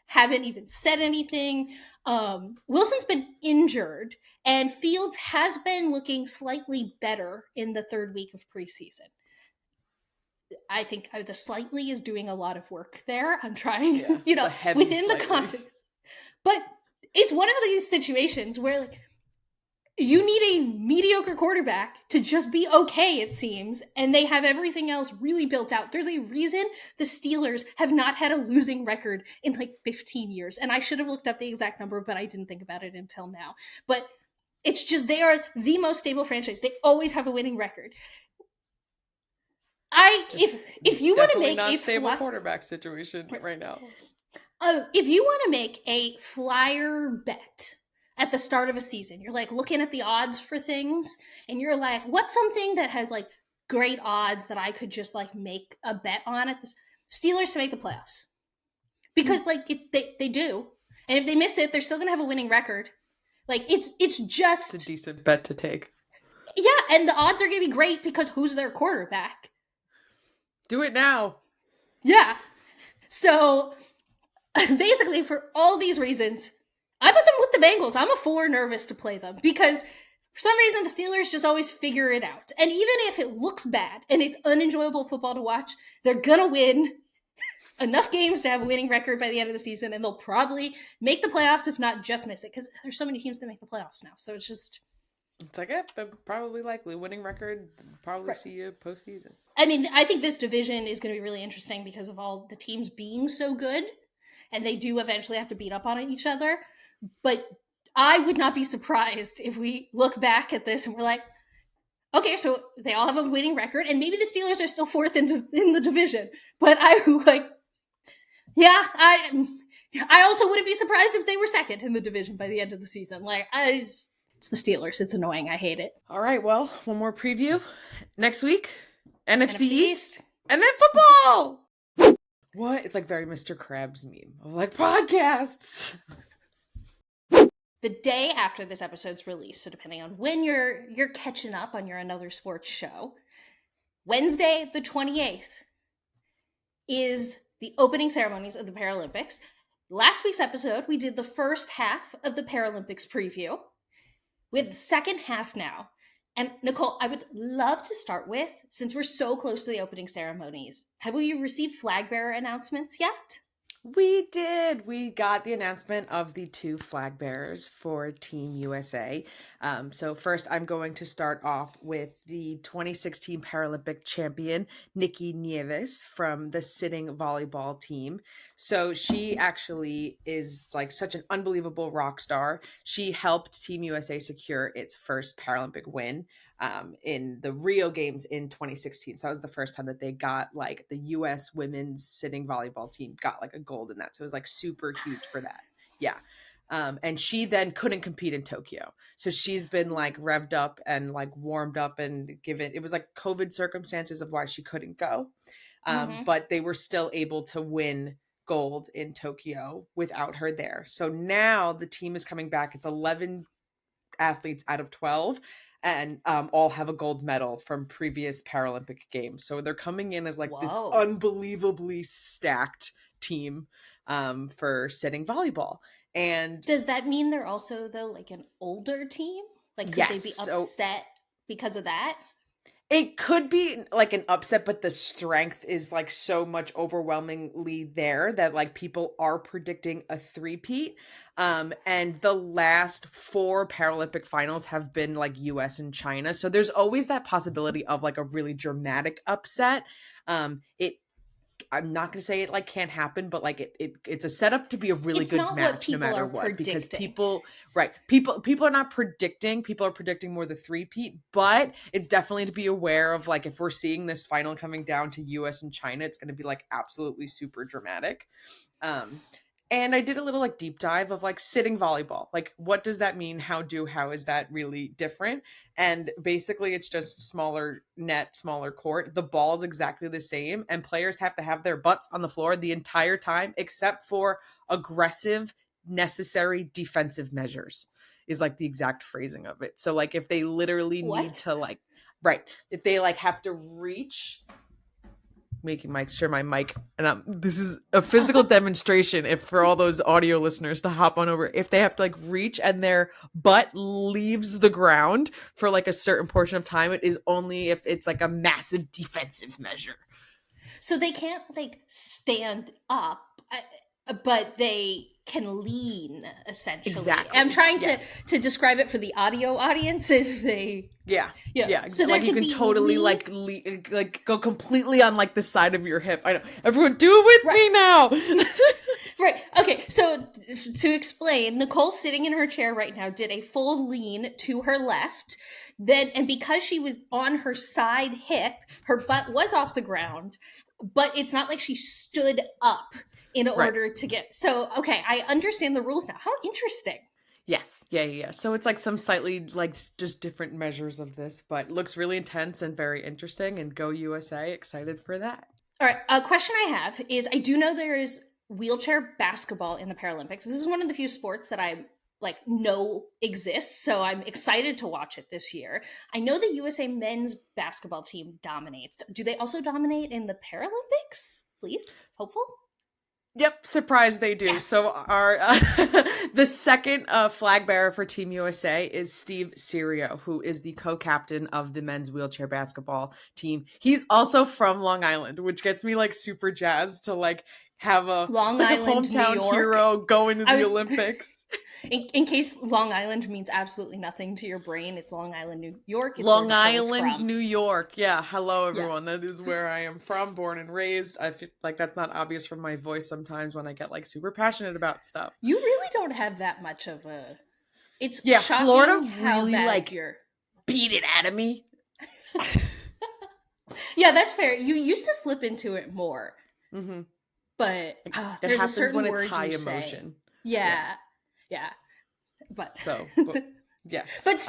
haven't even said anything. Wilson's been injured and Fields has been looking slightly better in the third week of preseason. I think the slightly is doing a lot of work there. I'm trying, within the context. But it's one of these situations where like you need a mediocre quarterback to just be okay, it seems, and they have everything else really built out. There's a reason the Steelers have not had a losing record in like 15 years. And I should have looked up the exact number, but I didn't think about it until now. But it's just they are the most stable franchise. They always have a winning record. If you want to make a stable quarterback situation right now. If you want to make a flyer bet at the start of a season, you're like looking at the odds for things and you're like, what's something that has like great odds that I could just like make a bet on at the Steelers to make the playoffs? Because like they do. And if they miss it, they're still going to have a winning record. Like it's just a decent bet to take. Yeah. And the odds are going to be great because who's their quarterback? Do it now. Yeah. So basically, for all these reasons, I put them with the Bengals. I'm a 4 nervous to play them because for some reason the Steelers just always figure it out. And even if it looks bad and it's unenjoyable football to watch, they're going to win enough games to have a winning record by the end of the season, and they'll probably make the playoffs, if not just miss it, because there's so many teams that make the playoffs now. So it's like, yeah, probably likely winning record, probably right. See you postseason. I mean, I think this division is going to be really interesting because of all the teams being so good. And they do eventually have to beat up on each other. But I would not be surprised if we look back at this and we're like, okay, so they all have a winning record, and maybe the Steelers are still 4th in the division. But I also wouldn't be surprised if they were 2nd in the division by the end of the season. Like, it's the Steelers. It's annoying. I hate it. All right, well, one more preview. Next week, NFC East, and then football! What? It's like very Mr. Krabs meme of like podcasts. The day after this episode's released, so depending on when you're catching up on your Another Sports show, Wednesday the 28th is the opening ceremonies of the Paralympics. Last week's episode, we did the first half of the Paralympics preview. We have the second half now. And Nicole, I would love to start with, since we're so close to the opening ceremonies, have you received flag bearer announcements yet? We did. We got the announcement of the 2 flag bearers for Team USA. So first, I'm going to start off with the 2016 Paralympic champion, Nikki Nieves from the sitting volleyball team. So she actually is like such an unbelievable rock star. She helped Team USA secure its first Paralympic win in the Rio Games in 2016. So that was the first time that they got like the US women's sitting volleyball team got like a gold in that. So it was like super huge for that. Yeah. And she then couldn't compete in Tokyo. So she's been like revved up and like warmed up and given, it was like COVID circumstances of why she couldn't go. But they were still able to win gold in Tokyo without her there. So now the team is coming back. It's 11 athletes out of 12 and all have a gold medal from previous Paralympic games. So they're coming in as like this unbelievably stacked team for sitting volleyball. And does that mean they're also though like an older team? Like could they be upset because of that? It could be like an upset, but the strength is like so much overwhelmingly there that like people are predicting a three-peat. And the last 4 Paralympic finals have been like US and China. So there's always that possibility of like a really dramatic upset. I'm not going to say it like can't happen, but like it's a setup to be a really good match no matter what, because people are not predicting, people are predicting more the three-peat, but it's definitely to be aware of like if we're seeing this final coming down to US and China, it's going to be like absolutely super dramatic. And I did a little like deep dive of like sitting volleyball. Like, what does that mean? How is that really different? And basically it's just smaller net, smaller court. The ball is exactly the same. And players have to have their butts on the floor the entire time, except for aggressive, necessary defensive measures is like the exact phrasing of it. So like if they literally need to like, if they like have to reach, making sure my mic, and this is a physical demonstration if for all those audio listeners to hop on over, if they have to like reach and their butt leaves the ground for like a certain portion of time, it is only if it's like a massive defensive measure. So they can't like stand up, but they can lean essentially. Exactly. I'm trying to describe it for the audio audience if they So like you can totally like go completely on like the side of your hip. I know, everyone do it with me now. Right. Okay. So to explain, Nicole sitting in her chair right now did a full lean to her left. Then, and because she was on her side hip, her butt was off the ground, but it's not like she stood up in order to get. So, okay, I understand the rules now. How interesting. Yes. Yeah. So it's like some slightly like just different measures of this, but looks really intense and very interesting, and go USA. Excited for that. All right. A question I have is, I do know there is wheelchair basketball in the Paralympics. This is one of the few sports that I like know exists, so I'm excited to watch it this year. I know the USA men's basketball team dominates. Do they also dominate in the Paralympics? Please, hopeful. Yep, surprise they do. Yes. So our the second flag bearer for Team USA is Steve Serio, who is the co-captain of the men's wheelchair basketball team. He's also from Long Island, which gets me like super jazzed to like have a Long Island, hometown hero going to the Olympics. In case Long Island means absolutely nothing to your brain, it's Long Island, New York. It's Long Island, New York. Yeah. Hello, everyone. Yeah. That is where I am from, born and raised. I feel like that's not obvious from my voice sometimes when I get like super passionate about stuff. You really don't have that much of a... It's Florida really like beat it out of me. Yeah, that's fair. You used to slip into it more. Mm-hmm. But it there's happens a certain when word it's high you emotion. Say. Yeah. But yeah. But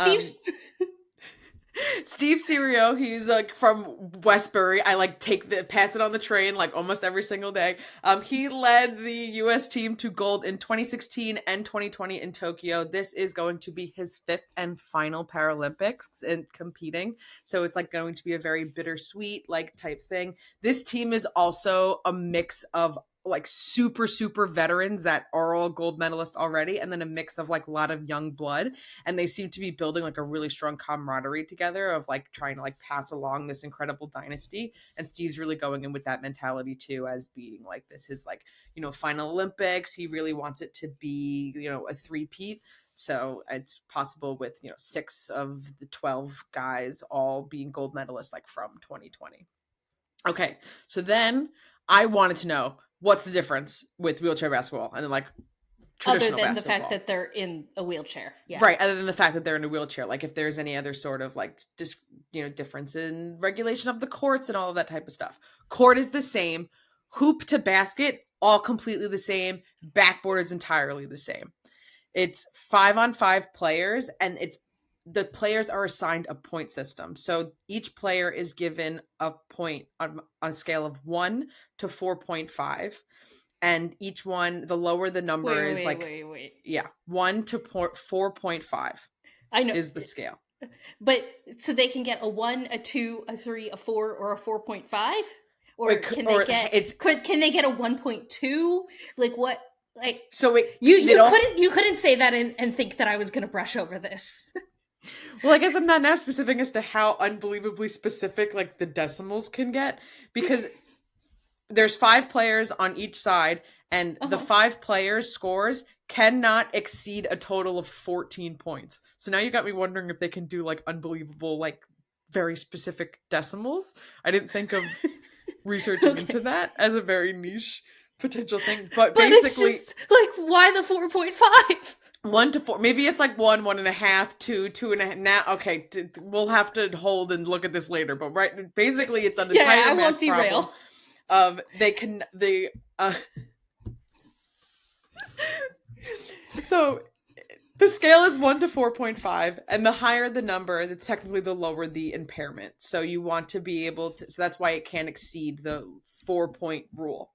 Steve Serio, he's like from Westbury. I like pass it on the train like almost every single day. He led the US team to gold in 2016 and 2020 in Tokyo. This is going to be his 5th and final Paralympics and competing. So it's like going to be a very bittersweet like type thing. This team is also a mix of like super veterans that are all gold medalists already, and then a mix of like a lot of young blood, and they seem to be building like a really strong camaraderie together of like trying to like pass along this incredible dynasty. And Steve's really going in with that mentality too, as being like this is like, you know, final Olympics. He really wants it to be, you know, a three-peat. So it's possible with, you know, 6 of the 12 guys all being gold medalists like from 2020. Okay, so then I wanted to know, what's the difference with wheelchair basketball and then like traditional other than basketball? the fact that they're in a wheelchair. Yeah. Right, other than the fact that they're in a wheelchair, like if there's any other sort of like just, you know, difference in regulation of the courts and all of that type of stuff. Court is the same, hoop to basket all completely the same, backboard is entirely the same. It's 5-on-5 players, and the players are assigned a point system. So each player is given a point on a scale of 1 to 4.5. And each one, the lower the number is like... Wait. Yeah, 1 to 4.5 I know. is the scale. But, so they can get a 1, a 2, a 3, a 4, or a 4.5? Or can they get a 1.2? Like what... Like, so you couldn't say that and think that I was going to brush over this. Well, I guess I'm not now specific as to how unbelievably specific like the decimals can get, because there's 5 players on each side, and the 5 players' scores cannot exceed a total of 14 points. So now you got me wondering if they can do like unbelievable, like very specific decimals. I didn't think of researching into that as a very niche potential thing, but basically, it's just, like, why the 4.5? 1 to 4, maybe it's like 1, 1.5, 2, 2.5. Now, okay, we'll have to hold and look at this later. But right, basically, it's an entire I math won't derail. So the scale is 1 to 4.5, and the higher the number, that's technically the lower the impairment. So you want to be able to. So that's why it can't exceed the 4-point rule.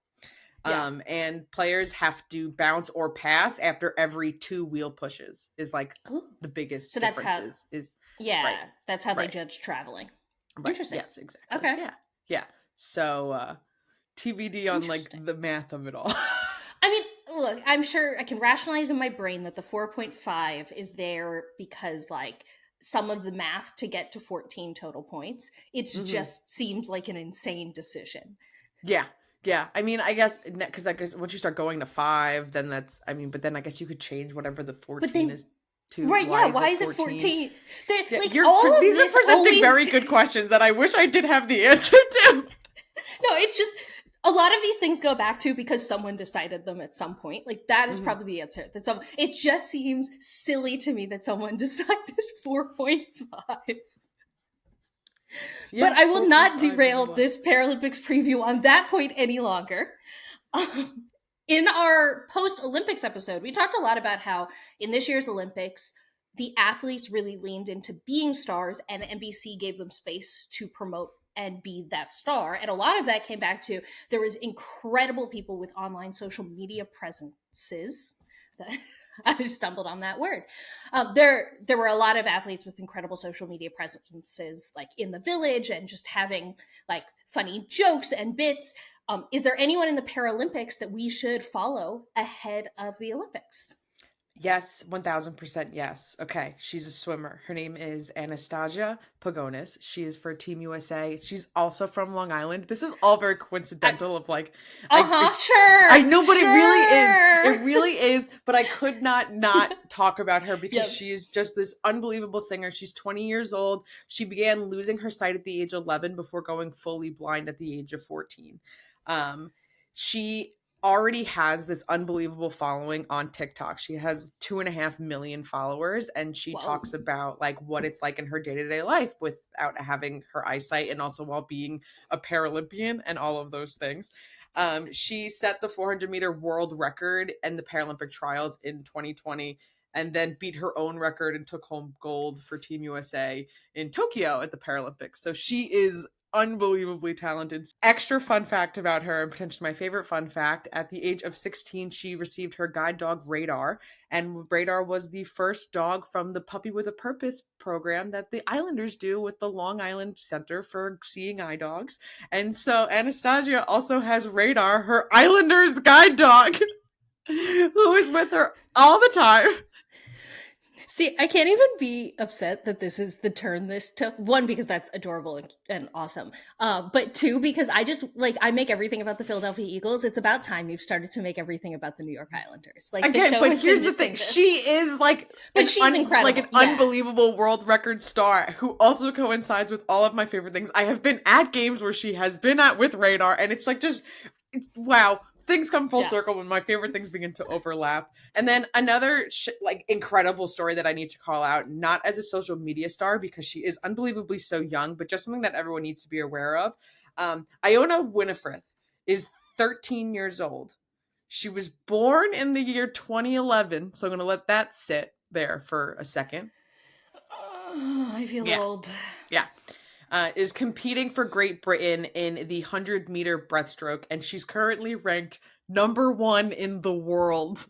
Yeah. And players have to bounce or pass after every 2 wheel pushes is like the biggest difference. That's how they judge traveling. Right. Interesting. Yes, exactly. Okay. Yeah. So TBD on like the math of it all. I mean, look, I'm sure I can rationalize in my brain that the 4.5 is there because like some of the math to get to 14 total points. It just seems like an insane decision. Yeah, I mean, I guess, because I guess once you start going to 5, then that's, I mean, but then I guess you could change whatever the 14 is to. Right, why is it 14? These are presenting very good questions that I wish I did have the answer to. No, it's just, a lot of these things go back to because someone decided them at some point. Like, that is probably the answer. It just seems silly to me that someone decided 4.5. Yeah, but I will not derail this Paralympics preview on that point any longer. In our post-Olympics episode, we talked a lot about how in this year's Olympics, the athletes really leaned into being stars, and NBC gave them space to promote and be that star. And a lot of that came back to there was incredible people with online social media presences. I just stumbled on that word. There were a lot of athletes with incredible social media presences, like in the village and just having like funny jokes and bits. Is there anyone in the Paralympics that we should follow ahead of the Olympics? Yes, 1000% yes. Okay, she's a swimmer. Her name is Anastasia Pagonis. She is for Team USA. She's also from Long Island. This is all very coincidental of like... sure. I know, but it really is. It really is. But I could not talk about her because she is just this unbelievable singer. She's 20 years old. She began losing her sight at the age of 11 before going fully blind at the age of 14. She already has this unbelievable following on TikTok. She has 2.5 million followers, and she talks about like what it's like in her day-to-day life without having her eyesight, and also while being a Paralympian and all of those things. She set the 400 meter world record in the Paralympic trials in 2020, and then beat her own record and took home gold for Team USA in Tokyo at the Paralympics. So she is unbelievably talented. Extra fun fact about her, and potentially my favorite fun fact, at the age of 16, she received her guide dog Radar, and Radar was the first dog from the Puppy with a Purpose program that the Islanders do with the Long Island Center for Seeing Eye Dogs. And so Anastasia also has Radar, her Islanders guide dog, who is with her all the time. See, I can't even be upset that this is the turn this took. One, because that's adorable and awesome. But two, because I just, like, I make everything about the Philadelphia Eagles. It's about time you've started to make everything about the New York Islanders. Like, again, but here's the thing. She is, like, but she's incredible. Like an unbelievable world record star who also coincides with all of my favorite things. I have been at games where she has been at with Radar, and it's like just, wow. Things come full circle when my favorite things begin to overlap. And then another like incredible story that I need to call out, not as a social media star because she is unbelievably so young, but just something that everyone needs to be aware of. Iona Winifred is 13 years old. She was born in the year 2011, so I'm going to let that sit there for a second. I feel old. Yeah. Is competing for Great Britain in the 100-meter breaststroke, and she's currently ranked number 1 in the world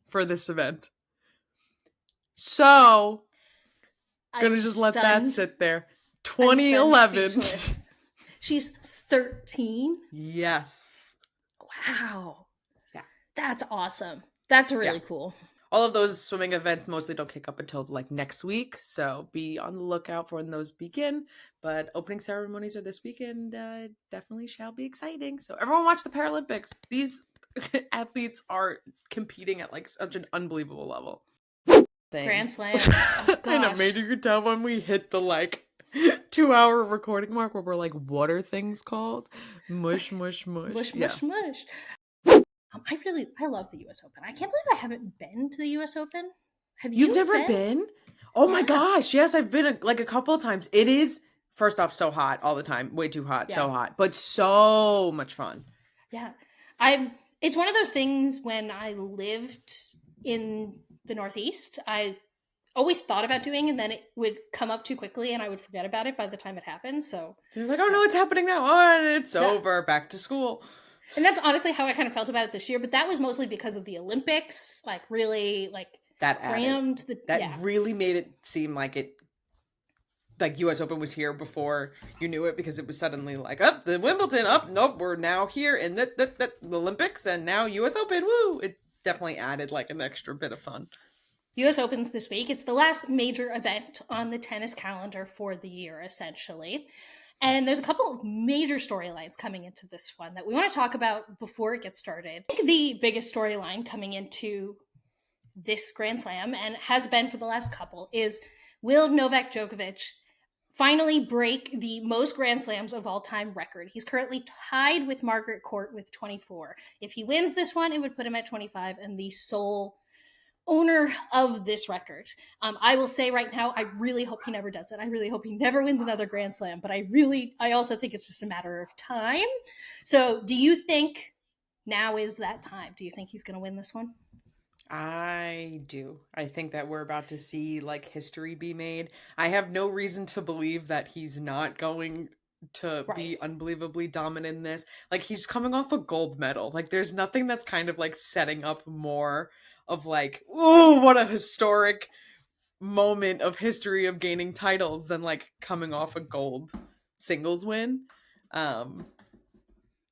for this event. So, I'm gonna just let that sit there. 2011. She's 13? Yes. Wow. Yeah. That's awesome. That's really cool. All of those swimming events mostly don't kick up until like next week, so be on the lookout for when those begin. But opening ceremonies are this weekend. Definitely shall be exciting. So everyone watch the Paralympics. These athletes are competing at like such an unbelievable level. Grand Slam. Oh, I know, maybe you could tell when we hit the like 2-hour recording mark where we're like, what are things called? Mush, mush, mush. Mush, mush, mush. I love the US Open. I can't believe I haven't been to the US Open. Have you? You've never been? Oh my gosh. Yes, I've been like a couple of times. It is, first off, so hot all the time. Way too hot, so hot. But so much fun. Yeah. It's one of those things when I lived in the Northeast, I always thought about doing, and then it would come up too quickly and I would forget about it by the time it happened. So you're like, oh no, it's happening now. Oh, and it's over. Back to school. And that's honestly how I kind of felt about it this year, but that was mostly because of the Olympics, like really like that crammed really made it seem like it, like US Open was here before you knew it, because it was suddenly like, up the Wimbledon, nope, we're now here in the Olympics and now US Open, woo! It definitely added like an extra bit of fun. US Open's this week. It's the last major event on the tennis calendar for the year, essentially. And there's a couple of major storylines coming into this one that we want to talk about before it gets started. I think the biggest storyline coming into this Grand Slam, and has been for the last couple, is will Novak Djokovic finally break the most Grand Slams of all time record? He's currently tied with Margaret Court with 24. If he wins this one, it would put him at 25 and the sole owner of this record. I will say right now, I really hope he never does it. I really hope he never wins another Grand Slam, but I also think it's just a matter of time. So do you think now is that time? Do you think he's going to win this one? I do. I think that we're about to see like history be made. I have no reason to believe that he's not going to be unbelievably dominant in this. Like, he's coming off a gold medal. Like, there's nothing that's kind of like setting up more of like, ooh, what a historic moment of history of gaining titles than like coming off a gold singles win. And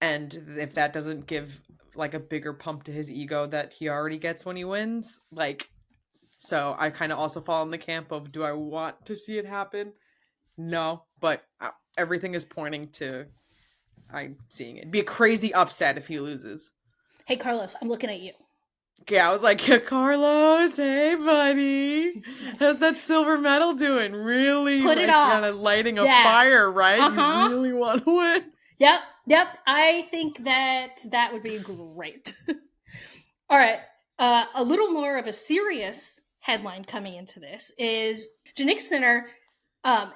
if that doesn't give like a bigger pump to his ego that he already gets when he wins, like, so I kind of also fall in the camp of, do I want to see it happen? No, but everything is pointing to I'm seeing it. It'd be a crazy upset if he loses. Hey, Carlos, I'm looking at you. Yeah, I was like, Carlos, hey, buddy. How's that silver medal doing? Really? Put it off. Kind of lighting a fire, right? Uh-huh. You really want to win? Yep. I think that would be great. All right. A little more of a serious headline coming into this is Jannik Sinner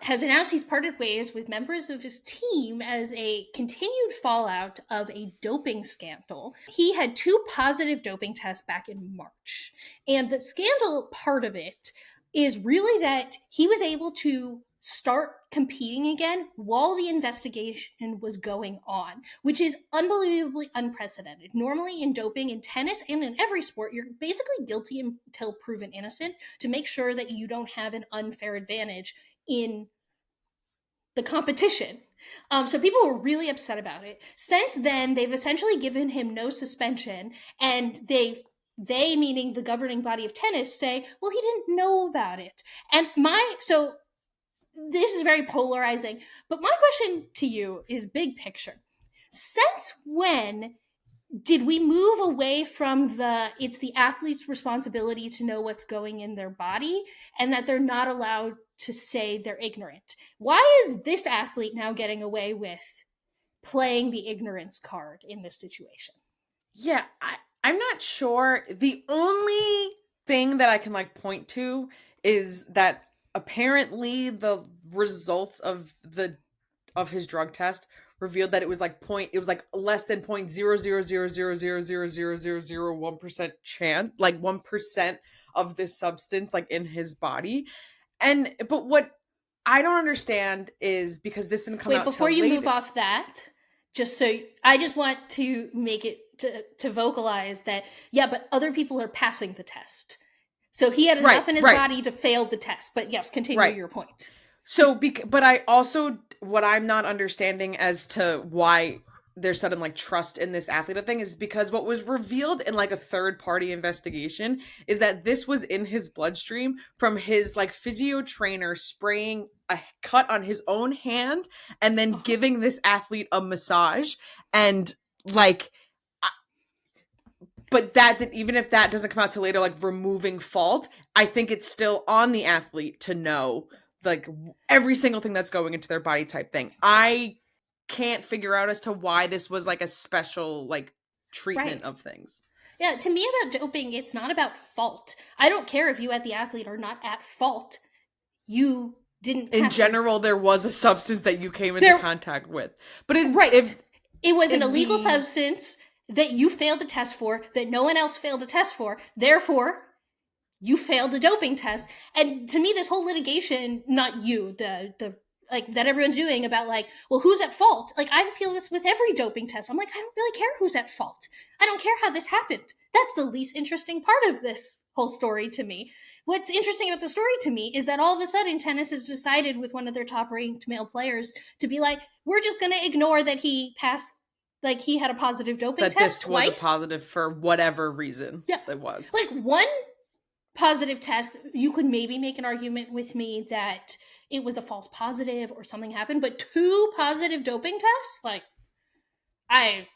has announced he's parted ways with members of his team as a continued fallout of a doping scandal. He had 2 positive doping tests back in March. And the scandal part of it is really that he was able to start competing again while the investigation was going on, which is unbelievably unprecedented. Normally in doping, in tennis, and in every sport, you're basically guilty until proven innocent to make sure that you don't have an unfair advantage in the competition. So people were really upset about it. Since then, they've essentially given him no suspension, and they meaning the governing body of tennis, say, well, he didn't know about it. And so this is very polarizing, but my question to you is big picture. Since when did we move away from it's the athlete's responsibility to know what's going in their body and that they're not allowed to say they're ignorant? Why is this athlete now getting away with playing the ignorance card in this situation? Yeah, I'm not sure. The only thing that I can point to is that apparently the results of his drug test revealed that it was less than 0.00000000001% chance, 1% of this substance in his body. But what I don't understand is, because this didn't come out before you later. Move off that, I just want to make it to vocalize that, yeah, but other people are passing the test. So he had enough in his body to fail the test. But yes, continue your point. So, but I also, what I'm not understanding as to why there's sudden trust in this athlete thing is because what was revealed in a third party investigation is that this was in his bloodstream from his physio trainer spraying a cut on his own hand and then giving this athlete a massage. And but even if that doesn't come out till later, removing fault, I think it's still on the athlete to know every single thing that's going into their body type thing. I can't figure out as to why this was a special treatment of things. Yeah, to me about doping, it's not about fault. I don't care if you, at the athlete, are not at fault. You didn't. In general, there was a substance that you came into contact with, but it was an illegal substance that you failed to test for, that no one else failed to test for. Therefore, you failed a doping test. And to me, this whole litigation, not you, the that everyone's doing about well, who's at fault? I feel this with every doping test. I'm I don't really care who's at fault. I don't care how this happened. That's the least interesting part of this whole story to me. What's interesting about the story to me is that all of a sudden tennis has decided with one of their top ranked male players to be we're just going to ignore that he passed, he had a positive doping test this twice. Was a positive for whatever reason. Yeah. It was. One positive test, you could maybe make an argument with me that it was a false positive or something happened, but 2 positive doping tests, I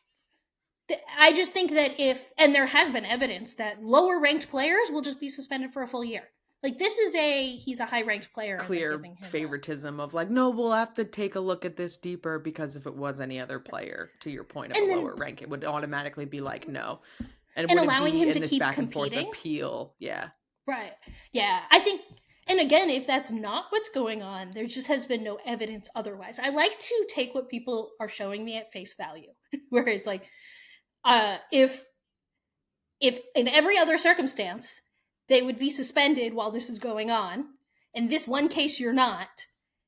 just think that and there has been evidence that lower ranked players will just be suspended for a full year. He's a high ranked player. Clear favoritism of no, we'll have to take a look at this deeper, because if it was any other player, to your point of a lower rank, it would automatically be no. And allowing him to this keep back competing? And forth appeal. Yeah. Right. Yeah. I think, and again, if that's not what's going on, there just has been no evidence otherwise. I like to take what people are showing me at face value, where it's if in every other circumstance, they would be suspended while this is going on. In this one case, you're not.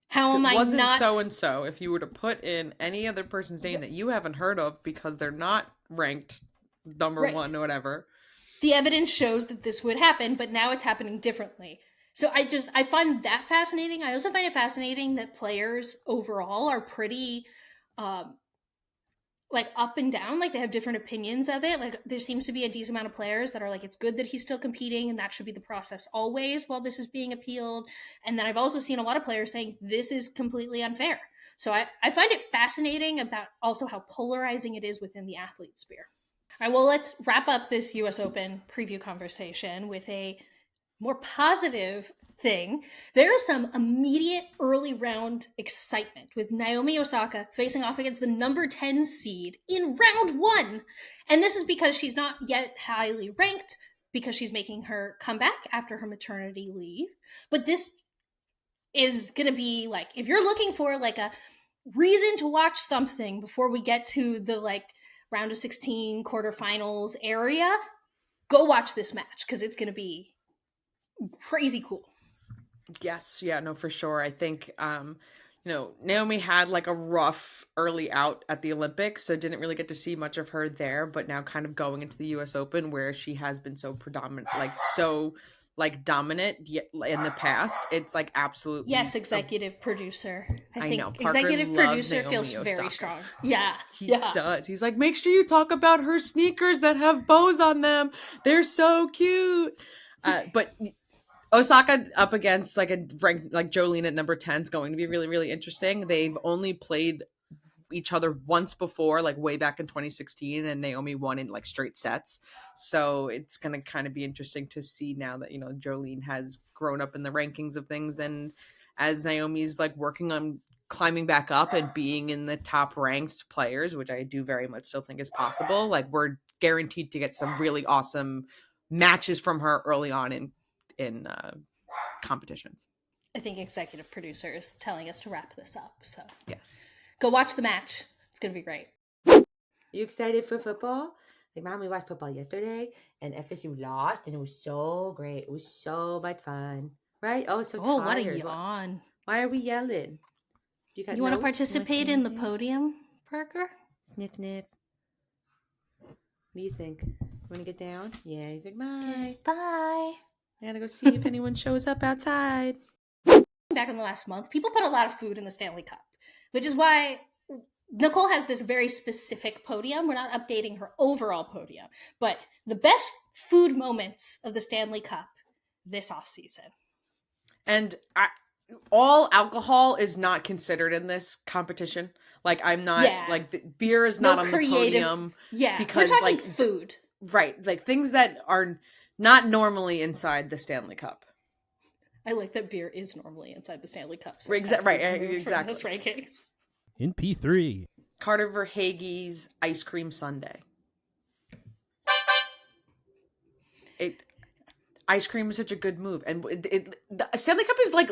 How am I not? Wasn't so-and-so, if you were to put in any other person's name that you haven't heard of because they're not ranked number one or whatever. The evidence shows that this would happen, but now it's happening differently. So I find that fascinating. I also find it fascinating that players overall are pretty up and down. They have different opinions of it. There seems to be a decent amount of players that are it's good that he's still competing and that should be the process always while this is being appealed. And then I've also seen a lot of players saying this is completely unfair. So I find it fascinating about also how polarizing it is within the athlete sphere. All right, well, let's wrap up this US Open preview conversation with a more positive thing. There is some immediate early round excitement with Naomi Osaka facing off against the number 10 seed in round 1. And this is because she's not yet highly ranked, because she's making her comeback after her maternity leave. But this is going to be if you're looking for a reason to watch something before we get to the round of 16 quarterfinals area, go watch this match, because it's going to be crazy cool. Yes, yeah, no, for sure. I think, Naomi had like a rough early out at the Olympics, so didn't really get to see much of her there, but now kind of going into the US Open where she has been so predominant, dominant in the past. It's like absolutely. Yes, executive producer. I think know. Parker executive loves producer Naomi feels very Osaka. strong. Yeah. He does. He's like, make sure you talk about her sneakers that have bows on them. They're so cute. But Osaka up against like a rank like Jolene at number 10 is going to be really, really interesting. They've only played each other once before, like way back in 2016, and Naomi won in like straight sets. So it's going to kind of be interesting to see now that, Jolene has grown up in the rankings of things, and as Naomi's like working on climbing back up and being in the top ranked players, which I do very much still think is possible. Like we're guaranteed to get some really awesome matches from her early on in competitions. I think executive producer is telling us to wrap this up. So yes, go watch the match. It's gonna be great. You excited for football? Like, Mom, we watched football yesterday, and FSU lost, and it was so great. It was so much fun, right? Oh, so Oh, tired. what a yawn! Why are we yelling? You want to participate in the podium, Parker? Sniff, sniff. What do you think? Want to get down? Yeah, he's like, bye. Bye. I gotta go see if anyone shows up outside. Back in the last month, people put a lot of food in the Stanley Cup, which is why Nicole has this very specific podium. We're not updating her overall podium, but the best food moments of the Stanley Cup this offseason. And all alcohol is not considered in this competition. Like I'm not like beer is not on the podium. Yeah, because we're talking like food, right? Like things that are not normally inside the Stanley Cup. I like that beer is normally inside the Stanley Cup. So right, exactly. This rankings. In P3, Carter Verhaeghe's ice cream sundae. Ice cream is such a good move, and the Stanley Cup is like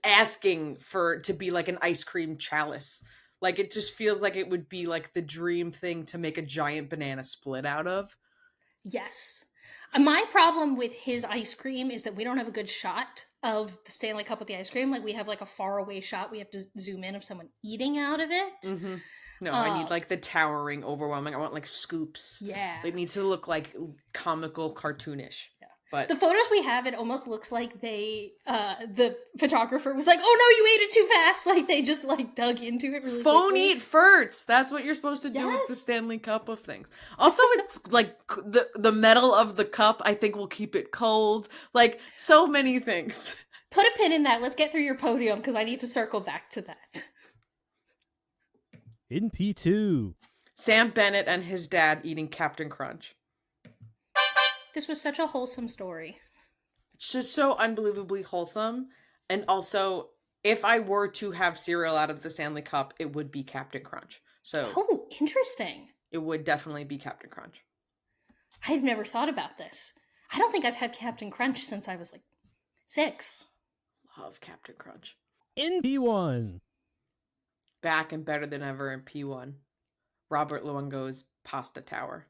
asking to be like an ice cream chalice. Like it just feels like it would be like the dream thing to make a giant banana split out of. Yes. My problem with his ice cream is that we don't have a good shot of the Stanley Cup with the ice cream. Like we have like a far away shot. We have to zoom in of someone eating out of it. Mm-hmm. No, I need like the towering, overwhelming. I want like scoops. Yeah. It needs to look like comical, cartoonish. Yeah. But the photos we have, it almost looks like the photographer was like, "Oh no, you ate it too fast!" Like they just like dug into it really phone quickly. eat firsts. That's what you're supposed to do with the Stanley Cup of things. Also, it's like the metal of the cup. I think will keep it cold. Like so many things. Put a pin in that. Let's get through your podium because I need to circle back to that. in P2, Sam Bennett and his dad eating Captain Crunch. This was such a wholesome story. It's just so unbelievably wholesome. And also, if I were to have cereal out of the Stanley Cup, it would be Captain Crunch. So Oh, interesting. it would definitely be Captain Crunch. I've never thought about this. I don't think I've had Captain Crunch since I was like 6. Love Captain Crunch. in P1, Back and better than ever in P1. Robert Luongo's Pasta Tower.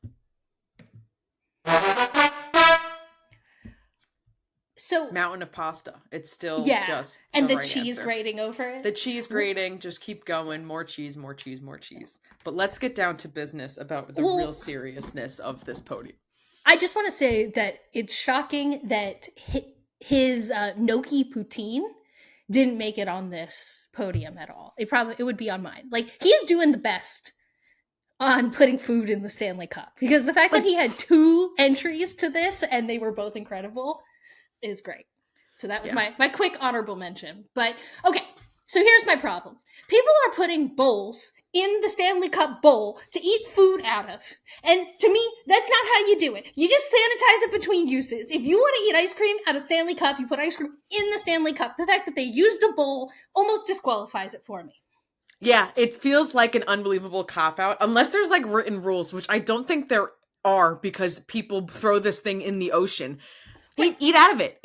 So Mountain of pasta. It's still just and the right cheese answer. grating over it. The cheese grating, just keep going. More cheese, more cheese, more cheese. But let's get down to business about the real seriousness of this podium. I just want to say that it's shocking that his gnocchi poutine didn't make it on this podium at all. It would be on mine. Like he's doing the best on putting food in the Stanley Cup because the fact that he had 2 entries to this and they were both incredible is great. So that was my quick honorable mention. But okay, so here's my problem. People are putting bowls in the Stanley Cup bowl to eat food out of. And to me, that's not how you do it. You just sanitize it between uses. If you want to eat ice cream out of Stanley Cup, you put ice cream in the Stanley Cup. The fact that they used a bowl almost disqualifies it for me. Yeah, it feels like an unbelievable cop-out. Unless there's like written rules, which I don't think there are because people throw this thing in the ocean. Eat out of it.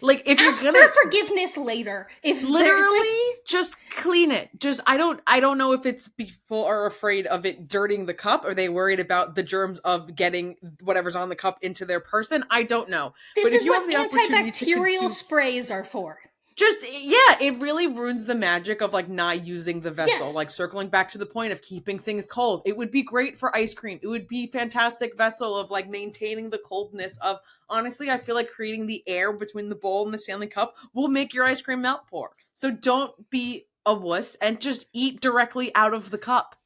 Like if Ask you're gonna for forgiveness later. If literally just clean it. Just I don't know if it's people are afraid of it dirtying the cup or they worried about the germs of getting whatever's on the cup into their person. I don't know. This but is if you what have the opportunity to antibacterial consume, sprays are for. Just, yeah, it really ruins the magic of like not using the vessel. Yes. Like circling back to the point of keeping things cold. It would be great for ice cream. It would be fantastic vessel of like maintaining the coldness of, honestly, I feel like creating the air between the bowl and the Stanley Cup will make your ice cream melt more. So don't be a wuss and just eat directly out of the cup.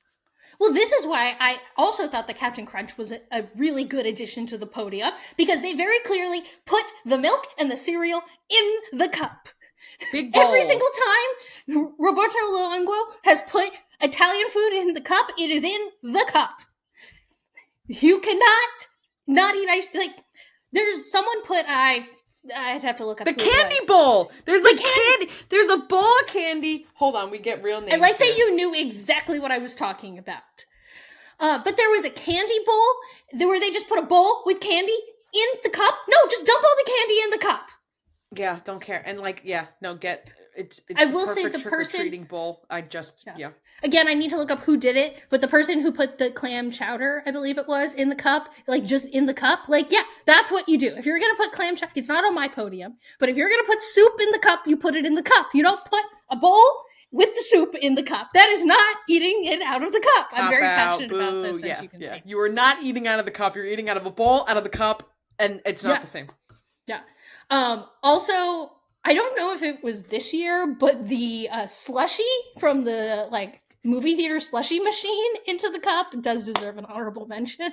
Well, this is why I also thought the Captain Crunch was a really good addition to the podium, because they very clearly put the milk and the cereal in the cup. Big bowl. Every single time Roberto Luongo has put Italian food in the cup, it is in the cup. You cannot not eat ice. Like, there's someone put, I'd have to look up the candy bowl. There's a candy. There's a bowl of candy. Hold on, we get real names. I like here. that you knew exactly what I was talking about. But there was a candy bowl where they just put a bowl with candy in the cup. No, just dump all the candy in the cup. Yeah, don't care. And like, yeah, no, it's I the will say perfect the person trick-or-treating bowl. I just, yeah. Again, I need to look up who did it, but the person who put the clam chowder, I believe it was, in the cup, like just in the cup, like, yeah, that's what you do. If you're going to put clam chowder, it's not on my podium, but if you're going to put soup in the cup, you put it in the cup. You don't put a bowl with the soup in the cup. That is not eating it out of the cup. I'm very passionate about this, as you can see. You are not eating out of the cup. You're eating out of a bowl, out of the cup, and it's not the same. Yeah. Also, I don't know if it was this year, but the slushie from the like movie theater slushie machine into the cup does deserve an honorable mention.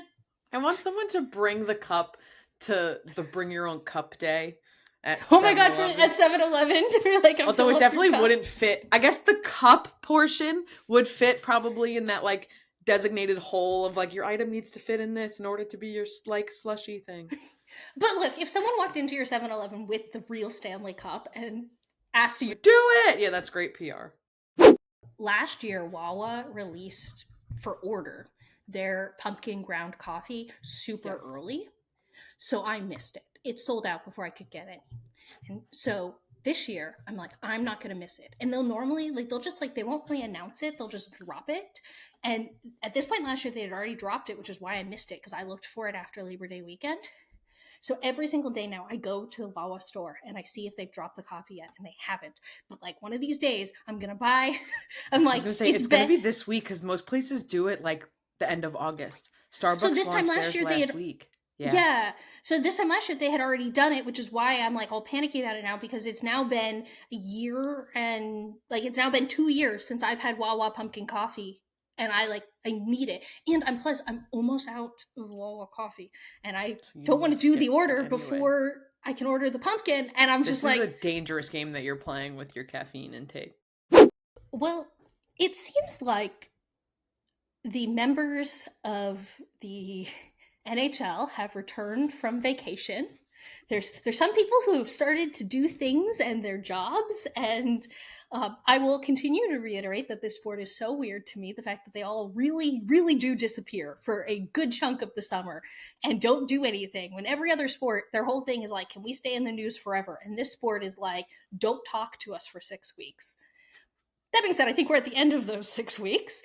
I want someone to bring the cup to the Bring Your Own Cup Day. At oh my god, at 7-Eleven. Like, although it definitely wouldn't fit. I guess the cup portion would fit probably in that like designated hole of like your item needs to fit in this in order to be your like slushy thing. But look, if someone walked into your 7-Eleven with the real Stanley Cup and asked you, do it! Yeah, that's great PR. Last year, Wawa released for order their pumpkin ground coffee super early. So I missed it. It sold out before I could get any. And so this year, I'm like, I'm not going to miss it. And they'll normally, like, they'll just, like, they won't really announce it. They'll just drop it. And at this point last year, they had already dropped it, which is why I missed it, because I looked for it after Labor Day weekend. So every single day now, I go to the Wawa store and I see if they've dropped the coffee yet, and they haven't. But like one of these days, I'm gonna buy. I'm like, I was gonna say it's gonna be this week because most places do it like the end of August. Starbucks so this time launched last year theirs they last had, week. Yeah. So this time last year they had already done it, which is why I'm like all panicky about it now, because it's now been a year and like it's now been 2 years since I've had Wawa pumpkin coffee. And I need it. And I'm almost out of Wawa coffee. And I don't want to do the order before I can order the pumpkin. And I'm just like... This is a dangerous game that you're playing with your caffeine intake. Well, it seems like the members of the NHL have returned from vacation. There's some people who have started to do things and their jobs, and I will continue to reiterate that this sport is so weird to me, the fact that they all really, really do disappear for a good chunk of the summer and don't do anything, when every other sport, their whole thing is like, can we stay in the news forever? And this sport is like, don't talk to us for 6 weeks. That being said, I think we're at the end of those 6 weeks,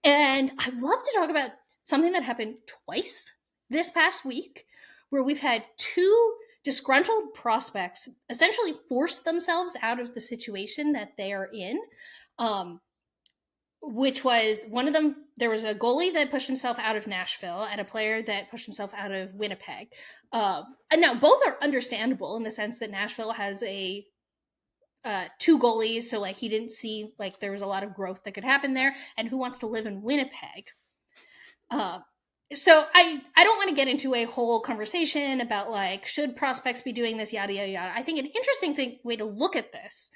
and I'd love to talk about something that happened twice this past week, where we've had 2 disgruntled prospects essentially force themselves out of the situation that they are in, which was one of them. There was a goalie that pushed himself out of Nashville and a player that pushed himself out of Winnipeg. And now both are understandable in the sense that Nashville has 2 goalies. So like he didn't see like there was a lot of growth that could happen there. And who wants to live in Winnipeg? So I don't want to get into a whole conversation about like, should prospects be doing this, yada, yada, yada. I think an interesting way to look at this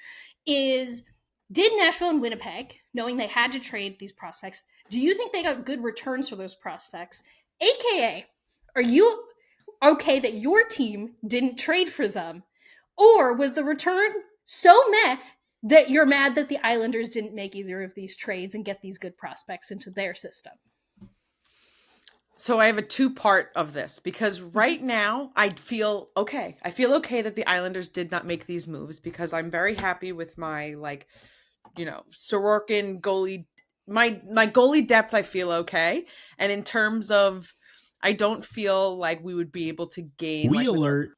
is, did Nashville and Winnipeg, knowing they had to trade these prospects, do you think they got good returns for those prospects? AKA, are you okay that your team didn't trade for them? Or was the return so meh that you're mad that the Islanders didn't make either of these trades and get these good prospects into their system? So I have a 2-part of this, because right now I feel okay. I feel okay that the Islanders did not make these moves, because I'm very happy with my, like, you know, Sorokin goalie, my goalie depth. I feel okay. And in terms of, I don't feel like we would be able to gain. We alert.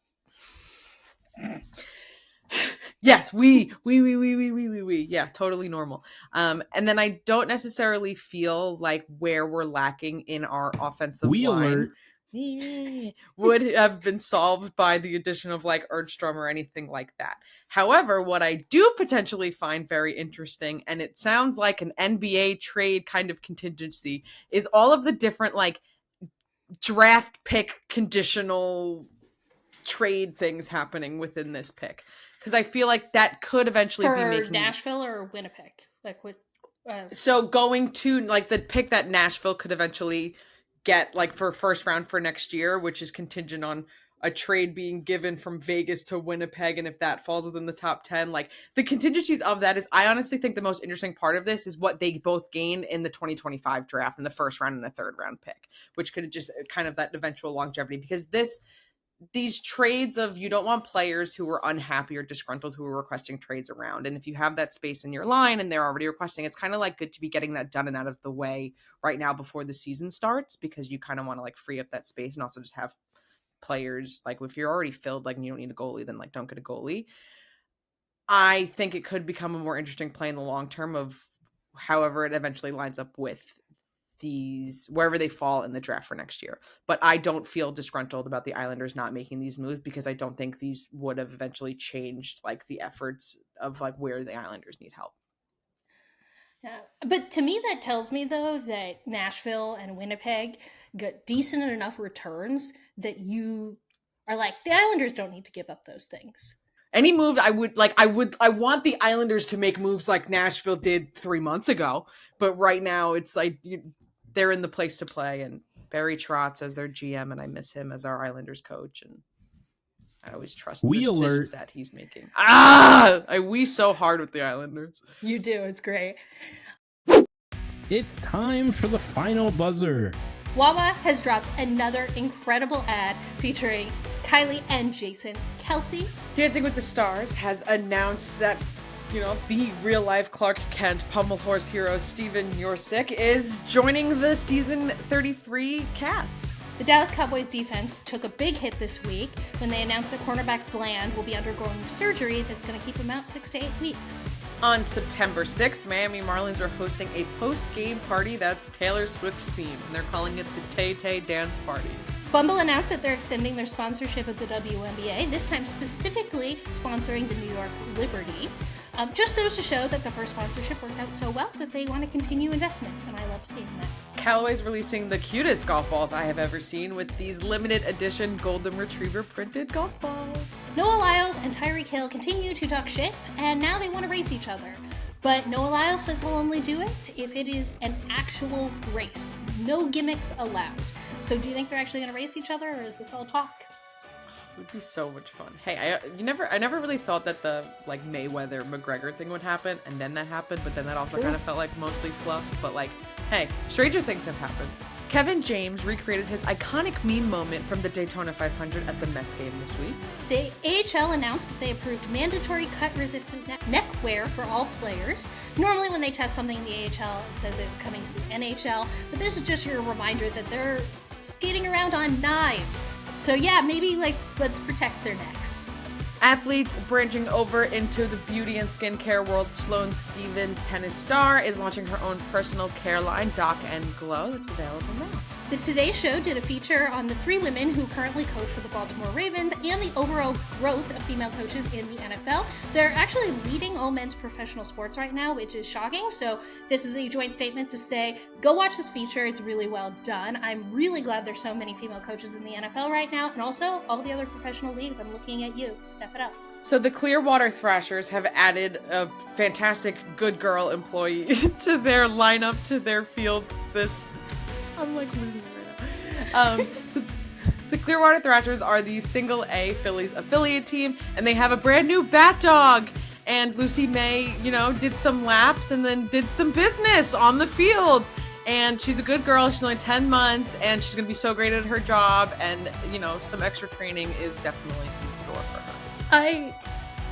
Yes, we. Yeah, totally normal. And then I don't necessarily feel like where we're lacking in our offensive We line alert. would have been solved by the addition of like Erdstrom or anything like that. However, what I do potentially find very interesting, and it sounds like an NBA trade kind of contingency, is all of the different like draft pick conditional trade things happening within this pick. Because I feel like that could eventually For be making Nashville or Winnipeg? Like what? So going to like the pick that Nashville could eventually get like for first round for next year, which is contingent on a trade being given from Vegas to Winnipeg, and if that falls within the top 10, like the contingencies of that is, I honestly think the most interesting part of this is what they both gain in the 2025 draft in the first round and the third round pick, which could just kind of that eventual longevity, because these trades of, you don't want players who are unhappy or disgruntled who are requesting trades around. And if you have that space in your line and they're already requesting, it's kind of like good to be getting that done and out of the way right now before the season starts, because you kind of want to like free up that space and also just have players, like if you're already filled, like, and you don't need a goalie, then like don't get a goalie. I think it could become a more interesting play in the long term of however it eventually lines up with these, wherever they fall in the draft for next year. But I don't feel disgruntled about the Islanders not making these moves, because I don't think these would have eventually changed like the efforts of like where the Islanders need help. Yeah. But to me, that tells me though that Nashville and Winnipeg got decent enough returns that you are like, the Islanders don't need to give up those things. Any move I want the Islanders to make moves like Nashville did 3 months ago, but right now it's like they're in the place to play, and Barry Trotz as their GM, and I miss him as our Islanders coach, and I always trust the decisions that he's making. I wee so hard with the Islanders. You do, it's great. It's time for the final buzzer. Wawa has dropped another incredible ad featuring Kylie and Jason Kelsey. Dancing with the Stars has announced that, you know, the real-life Clark Kent pommel horse hero Steven Yorsick is joining the season 33 cast. The Dallas Cowboys defense took a big hit this week when they announced that cornerback Bland will be undergoing surgery that's going to keep him out 6 to 8 weeks. On September 6th, Miami Marlins are hosting a post-game party that's Taylor Swift themed, and they're calling it the Tay Tay Dance Party. Bumble announced that they're extending their sponsorship of the WNBA, this time specifically sponsoring the New York Liberty. Just goes to show that the first sponsorship worked out so well that they want to continue investment, and I love seeing that. Callaway's releasing the cutest golf balls I have ever seen with these limited edition Golden Retriever printed golf balls. Noah Lyles and Tyreek Hill continue to talk shit, and now they want to race each other. But Noah Lyles says he'll only do it if it is an actual race. No gimmicks allowed. So do you think they're actually going to race each other, or is this all talk? It would be so much fun. Hey, I never really thought that the like Mayweather McGregor thing would happen, and then that happened, but then that also kind of felt like mostly fluff. But like, hey, stranger things have happened. Kevin James recreated his iconic meme moment from the Daytona 500 at the Mets game this week. The AHL announced that they approved mandatory cut-resistant neckwear for all players. Normally when they test something in the AHL, it says it's coming to the NHL, but this is just your reminder that they're skating around on knives. So yeah, maybe like let's protect their necks. Athletes branching over into the beauty and skincare world, Sloane Stephens, tennis star, is launching her own personal care line, Doc & Glow, that's available now. The Today Show did a feature on the 3 women who currently coach for the Baltimore Ravens and the overall growth of female coaches in the NFL. They're actually leading all men's professional sports right now, which is shocking. So this is a joint statement to say, go watch this feature. It's really well done. I'm really glad there's so many female coaches in the NFL right now, and also all the other professional leagues. I'm looking at you. Step it up. So the Clearwater Thrashers have added a fantastic good girl employee to their lineup, to their field I'm like losing it right now. So the Clearwater Thrashers are the single A Phillies affiliate team, and they have a brand new bat dog. And Lucy May, did some laps and then did some business on the field. And she's a good girl. She's only 10 months, and she's going to be so great at her job. And, some extra training is definitely in store for her. I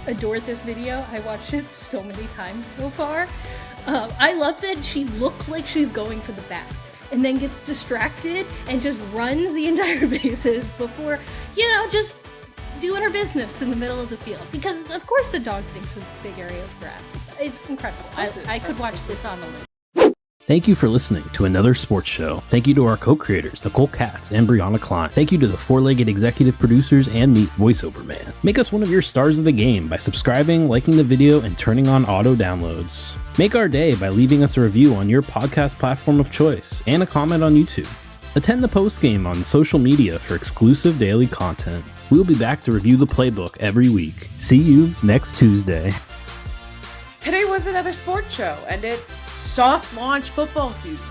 adored this video. I watched it so many times so far. I love that she looks like she's going for the bat, and then gets distracted and just runs the entire bases before, just doing her business in the middle of the field. Because, of course, a dog thinks a big area of grass is... It's incredible. I could watch this on a loop. Thank you for listening to another sports show. Thank you to our co-creators, Nicole Katz and Brianna Klein. Thank you to the four-legged executive producers and me, voiceover man. Make us one of your stars of the game by subscribing, liking the video, and turning on auto downloads. Make our day by leaving us a review on your podcast platform of choice and a comment on YouTube. Attend the postgame on social media for exclusive daily content. We'll be back to review the playbook every week. See you next Tuesday. Today was another sports show, and it soft launch football season.